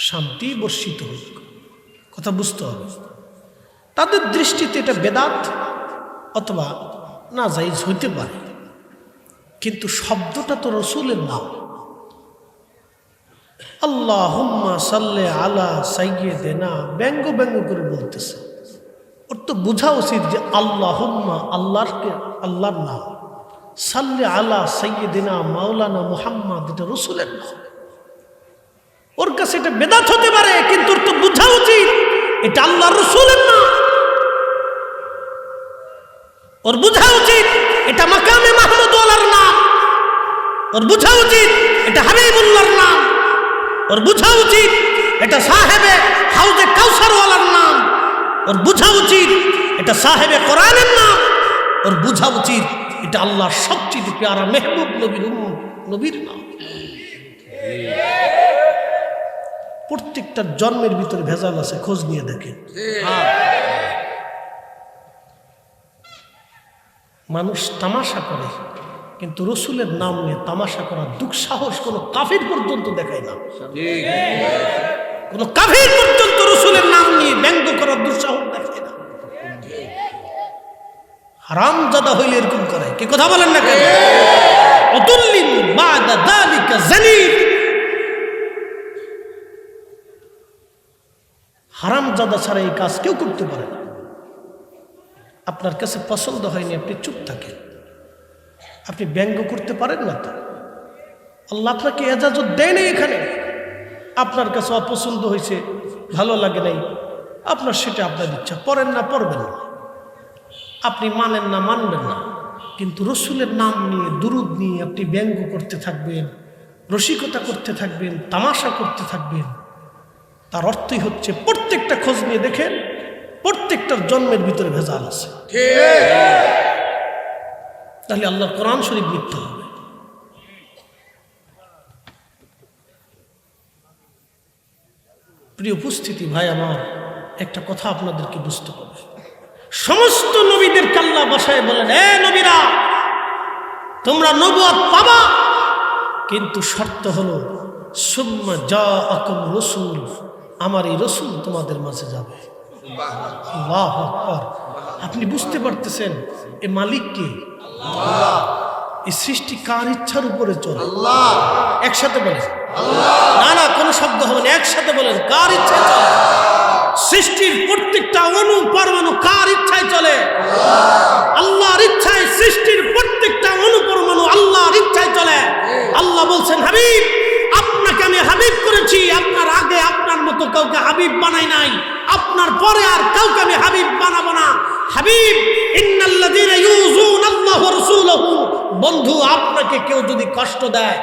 শান্তি বর্ষিত হোক। কথা বুঝতে হবে। তাদের দৃষ্টিতে এটা বেদাত অথবা না জায়েজ হইতে পারে, কিন্তু শব্দটা তো রসুলের নাম। আল্লাহুম্মা সাল্লি আলা সাইয়্যিদিনা ব্যঙ্গ ব্যঙ্গ করে বলতেছে। ওর তো বোঝা উচিত যে আল্লাহুম্মা আল্লাহর নাম, সাল্লি আলা সাইয়্যিদিনা মাওলানা মুহাম্মদ এটা রসুলের নাম। ওর কাছে এটা বেদাত হতে পারে, কিন্তু ওর তো বোঝা উচিত এটা আল্লাহর রসুলের নাম। ওর বোঝা উচিত এটা মাকামে মাহমুদ ওয়ালার নাম। ওর বোঝা উচিত এটা হাবিবুল্লাহর নাম। ওর বোঝা উচিত এটা সাহেবে হাউজে কাউসার ওয়ালার নাম। ওর বোঝা উচিত এটা সাহেবে কোরআনের নাম। ওর বোঝা উচিত এটা আল্লাহর সবচেয়ে প্যারা মেহবুব নবীর নাম। প্রত্যেকটা জন্মের ভিতরে ভেজাল আছে, খোঁজ নিয়ে দেখেন। মানুষ তামাশা করে, কিন্তু রসুলের নাম নিয়ে তামাশা করার দুঃসাহস কোনো কাফির পর্যন্ত দেখায় না। কোনো কাফির পর্যন্ত রসুলের নাম নিয়ে ব্যঙ্গ করার দুঃসাহস দেখায় না। হারামজাদা হইলে এরকম করে। কি কথা বলেন না কেন? অতুল্লিন বাদা যালিকা জানিব। হারামজাদা ছাড়া এই কাজ কেউ করতে পারে না। আপনার কাছে পছন্দ হয়নি, আপনি চুপ থাকেন। আপনি ব্যঙ্গ করতে পারেন না তো? আল্লাহ আপনাকে এজাজত দেয় নাই। এখানে আপনার কাছে অপছন্দ হয়েছে, ভালো লাগে নাই, আপনার সেটা আপনার ইচ্ছা, পড়েন না পড়বেন না, আপনি মানেন না মানবেন না। কিন্তু রসুলের নাম নিয়ে দুরুদ নিয়ে আপনি ব্যঙ্গ করতে থাকবেন, রসিকতা করতে থাকবেন, তামাশা করতে থাকবেন। তার অর্থই হচ্ছে প্রত্যেকটা খোঁজ নিয়ে দেখেন, প্রত্যেকটার জন্মের ভিতরে ভেজাল আছে। তাহলে আল্লাহর কোরআন শরীফ মিথ্যা হবে। প্রিয় উপস্থিতি, ভাই আমার, একটা কথা আপনাদেরকে বুঝতে হবে। সমস্ত নবীদেরকে আল্লাহ বাসায় বলেন, এ নবীরা তোমরা নবুয়ত পাবা, কিন্তু শর্ত হলো সুম্মা জাআকুম রাসূল, আমার এই রসুল তোমাদের মাঝে যাবে। আল্লাহু আকবার। আপনি বুঝতে পারতেছেন এ মালিক কে? আল্লাহ। এই সৃষ্টি কার ইচ্ছার উপরে চলে? আল্লাহ। একসাথে বলেন না, না কোনো শব্দ হবে না, একসাথে বলেন কার ইচ্ছায় চলে? সৃষ্টির প্রত্যেকটা অণু পরমাণু কার ইচ্ছায় চলে? আল্লাহর ইচ্ছায়। সৃষ্টির প্রত্যেকটা অণু পরমাণু আল্লাহর ইচ্ছায় চলে। আল্লাহ বলছেন, হাবিব আপনাকে আমি হাবিব করেছি, আপনার আগে আপনার মতো কাউকে হাবিব বানাই নাই, আপনার পরে আর কাউকে আমি হাবিব বানাবো না। হাবিব ইন্নাল্লাযীনা ইউযুনাল্লাহু ওয়া রাসূলাহু, বন্ধু আপনাকে কেউ যদি কষ্ট দেয়,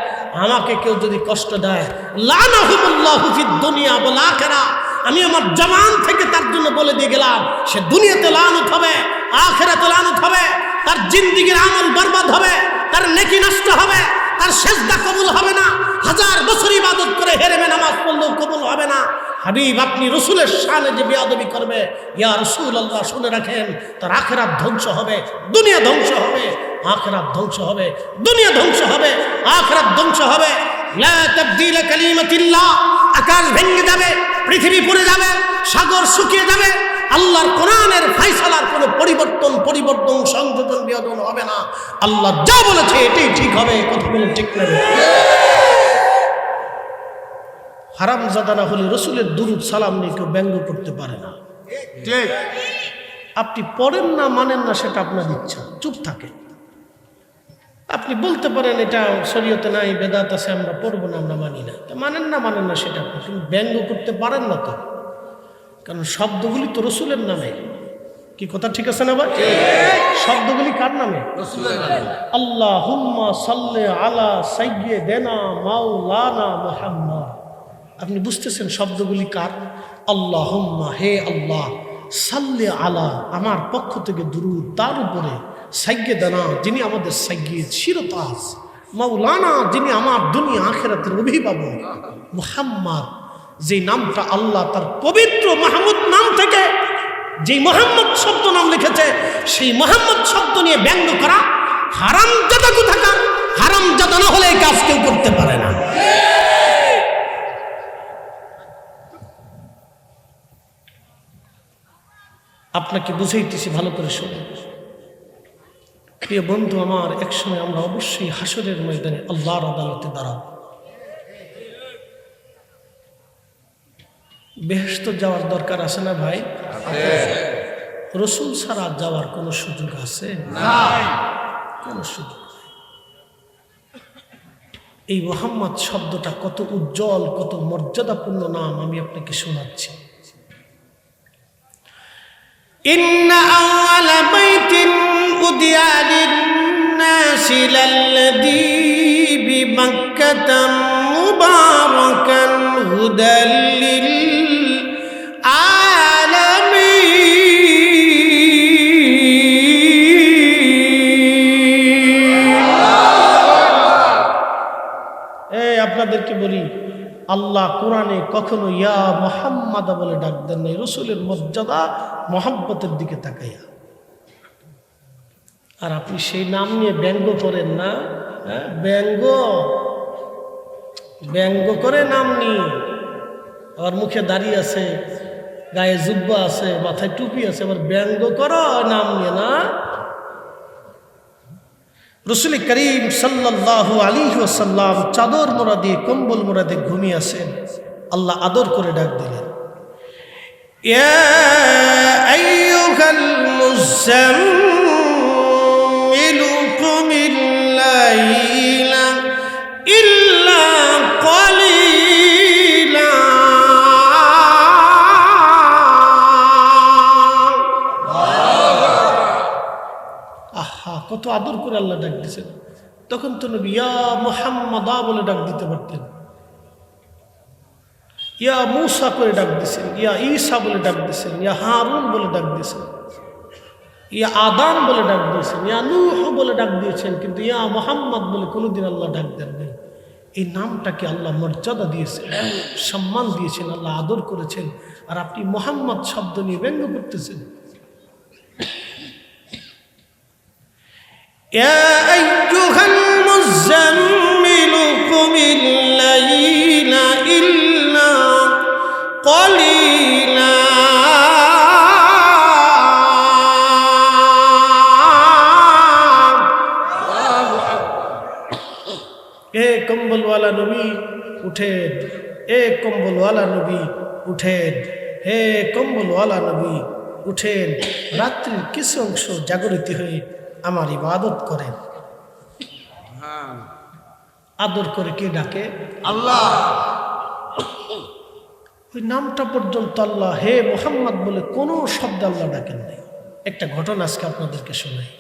আমাকে কেউ যদি কষ্ট দেয়, লানাহুমুল্লাহু ফিদ দুনিয়া ওয়াল আখিরাহ, আমি আমার জবান থেকে তার জন্য বলে দিয়ে গেলাম, সে দুনিয়াতে লানত হবে, আখিরাতে লানত হবে, তার জিন্দেগির আমল বরবাদ হবে, তার নেকি নষ্ট হবে, তার সেজদা কবুল হবে না, হাজার বছর ইবাদত করে হেরেমে নামাজ পড়লেও কবুল হবে না। হাবিব আপনি রসুলের শানে যে বেয়াদবি করবে, ইয়া রাসূলুল্লাহ শুনে রাখেন, তার আখিরাত ধ্বংস হবে, দুনিয়া ধ্বংস হবে, আখিরাত ধ্বংস হবে, দুনিয়া ধ্বংস হবে, আখিরাত ধ্বংস হবে। লা তাবদীলা কালিমাতিল্লাহ, আকাশ ভেঙে যাবে, পৃথিবী পুড়ে যাবে, সাগর শুকিয়ে যাবে, আল্লাহর কোরআনের ফায়সালার কোনো পরিবর্তন সংযোজন বিয়োজন হবে না। আল্লাহ যা বলেছে এটাই ঠিক হবে, কথাগুলো ঠিক নেবে। হারামজাদা না হলে রসুলের দুরুদ সালাম নিয়ে কেউ ব্যঙ্গ করতে পারে না। ঠিক। আপনি পড়েন না মানেন না সেটা আপনার ইচ্ছা, চুপ থাকে। আপনি বলতে পারেন এটা শরীয়তে নাই, বেদাত আছে, আমরা পড়বো না, আমরা মানি না। তা মানেন না সেটা আপনি, কিন্তু ব্যঙ্গ করতে পারেন না তো, কারণ শব্দগুলি তো রসুলের নামে। কি কথা ঠিক আছে না ভাই? শব্দগুলি কার নামে? আল্লাহুম্মা সাল্লি আলা সাইয়্যিদিনা মাওলানা মুহাম্মদ। আপনি বুঝতেছেন শব্দগুলি কার? আল্লাহুম্মা, হে আল্লাহ, সাল্লি আলা, আমার পক্ষ থেকে দুরূদ তার উপরে, সাইয়্যিদিনা, যিনি আমাদের সাইয়্যিদ শিরতাজ, মাওলানা, যিনি আমার দুনিয়া আখিরাতের অভিভাবক, মুহাম্মদ, যে নামটা আল্লাহ তার পবিত্র মাহমুদ নাম থেকে যে মোহাম্মদ শব্দ নাম লিখেছে, সেই মোহাম্মদ শব্দ নিয়ে ব্যঙ্গ করা হারামজাদা কোথাকার। হারামজাদা না হলে এই কাজ কেউ করতে পারে না। আপনাকে বুঝাইতেছি, ভালো করে শুনুন। প্রিয় বন্ধু আমার, একসময় আমরা অবশ্যই হাসরের ময়দানে আল্লাহর আদালতে দাঁড়াবো। বেহেশত যাওয়ার দরকার আছে না ভাই? রসুল ছাড়া যাওয়ার কোনো সুযোগ আছে? কোনো সুযোগ নেই। এই মুহাম্মদ শব্দটা কত উজ্জ্বল, কত মর্যাদাপূর্ণ নাম, আমি আপনাকে শোনাচ্ছি। ইন্না আওয়ালা বাইতিন উদিয়া লিন-নাসি লাল্লাযী বিমাক্কাতা মুবারাকান হুদাল লিল আপনাদেরকে বলি, আল্লাহ কোরআনে কখনো ইয়া মুহাম্মাদ বলে ডাক দেন নাই, রসুলের মর্যাদা মহব্বতের দিকে তাকাইয়া। আর আপনি সেই নাম নিয়ে ব্যঙ্গ করেন না, ব্যঙ্গ করে নাম নিয়ে, আবার মুখে দাড়ি আছে, গায়ে জুব্বা আছে, মাথায় টুপি আছে, আবার ব্যঙ্গ করো নাম নিয়ে না। রসুল করিম সাল্লাল্লাহু আলাইহি ওয়াসাল্লাম চাদর মোড়া দিয়ে, কম্বল মোড়া দিয়ে ঘুমিয়ে আছেন। আল্লাহ আদর করে ডাক দিলেন, ইয়া আইয়ুহাল মুযাম্মিলু কুমিল লাইলা ইল্লা ক্বালিলা। আহা, কত আদর করে আল্লাহ ডাক দিয়েছেন। তখন তো নবী ইয়া মুহাম্মাদা বলে ডাক দিতে পারতেন, ইয়া মূসা করে ডাক দিয়েছেন, ইয়া ঈসা বলে ডাক দিয়েছেন, ইয়া হারুন বলে ডাক দিয়েছেন, ইয়া আদাম বলে ডাক দিয়েছেন, ইয়া নূহ বলে ডাক দিয়েছেন, কিন্তু ইয়া মুহাম্মদ বলে কোনোদিন আল্লাহ ডাক দেন নাই। এই নামটাকে আল্লাহ মর্যাদা দিয়েছেন, সম্মান দিয়েছেন, আল্লাহ আদর করেছেন। আর আপনি মুহাম্মদ শব্দ নিয়ে ব্যঙ্গ করতেছেন। ইয়া আইয়ুহাল মুযাম্মিলু কুমিল লাইলা ইল্লা ক্বালিলা। এ কম্বলওয়ালা নবী উঠেন, এ কম্বলওয়ালা নবী উঠেন, হে কম্বলওয়ালা নবী উঠেন। রাত্রির কিছু অংশ জাগরিত হয়ে আমার ইবাদত করেন। আদর করে কে ডাকে? আল্লাহ। ওই নামটা পর্যন্ত আল্লাহ হে মুহাম্মদ বলে কোনো শব্দ আল্লাহ ডাকেন নাই। একটা ঘটনা আজকে আপনাদেরকে শোনাই,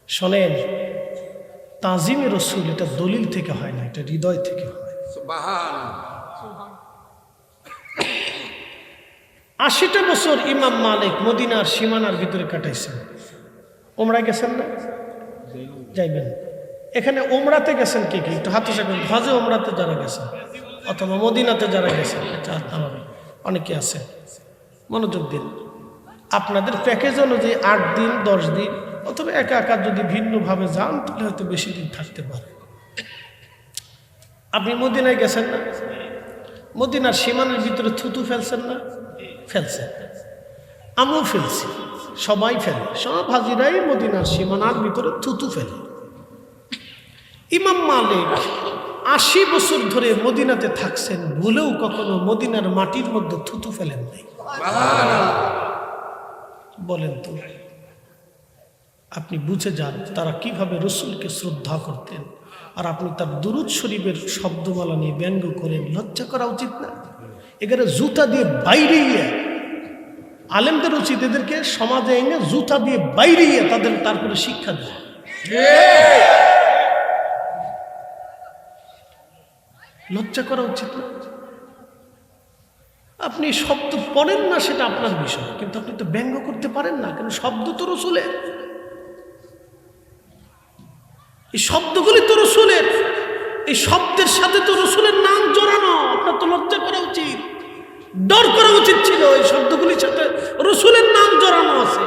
শোনেন। তাজিমে রসুল এটা দলিল থেকে হয় না, এটা হৃদয় থেকে হয়। 80টা বছর ইমাম মালিক মদিনার সীমানার ভিতরে কাটাইছেন। ওমরা গেছেন না? যাইবেন। এখানে ওমরাতে গেছেন কে কে? একটু হাতে থাকবেন। হজে ওমরাতে যারা গেছেন অথবা মদিনাতে যারা গেছেন, অনেকে আছে, মনোযোগ দিন। আপনাদের প্যাকেজ অনুযায়ী 8 দিন 10 দিন অথবা একা একা যদি ভিন্নভাবে যান তাহলে হয়তো বেশি দিন থাকতে পারে। আপনি মদিনায় গেছেন না? মদিনার সীমানার ভিতরে থুতু ফেলছেন না? ফেলছেন। আমিও ফেলছি, সবাই ফেলে, সব হাজিরাই মদিনার সীমানার ভিতরে থুতু ফেলে। ইমাম মালিক ৮০ বছর ধরে মদিনাতে থাকছেন, ভুলেও কখনো মদিনার মাটির মধ্যে থুতু ফেলেন নাই। বলেন তো, আপনি বুঝে যান তারা কিভাবে রসুলকে শ্রদ্ধা করতেন, আর আপনি তার দুরূদ শরীফের শব্দমালা নিয়ে ব্যঙ্গ করেন। লজ্জা করা উচিত না? এখানে জুতা দিয়ে বাইরে গিয়ে আলেমদের উচিত এদেরকে সমাজে এনে জুতা দিয়ে বাইরে গিয়ে তাদের তারপরে শিক্ষা দেয়। লজ্জা করা উচিত না? আপনি শব্দ পড়েন না সেটা আপনার বিষয়, কিন্তু আপনি তো ব্যঙ্গ করতে পারেন না, কেন? শব্দ তো রসুলের, এই শব্দগুলি তো রসুলের, এই শব্দের সাথে তো রসুলের নাম জড়ানো। আপনার তো লজ্জা করা উচিত, ডর করা উচিত ছিল। এই শব্দগুলির সাথে রসুলের নাম জড়ানো আছে।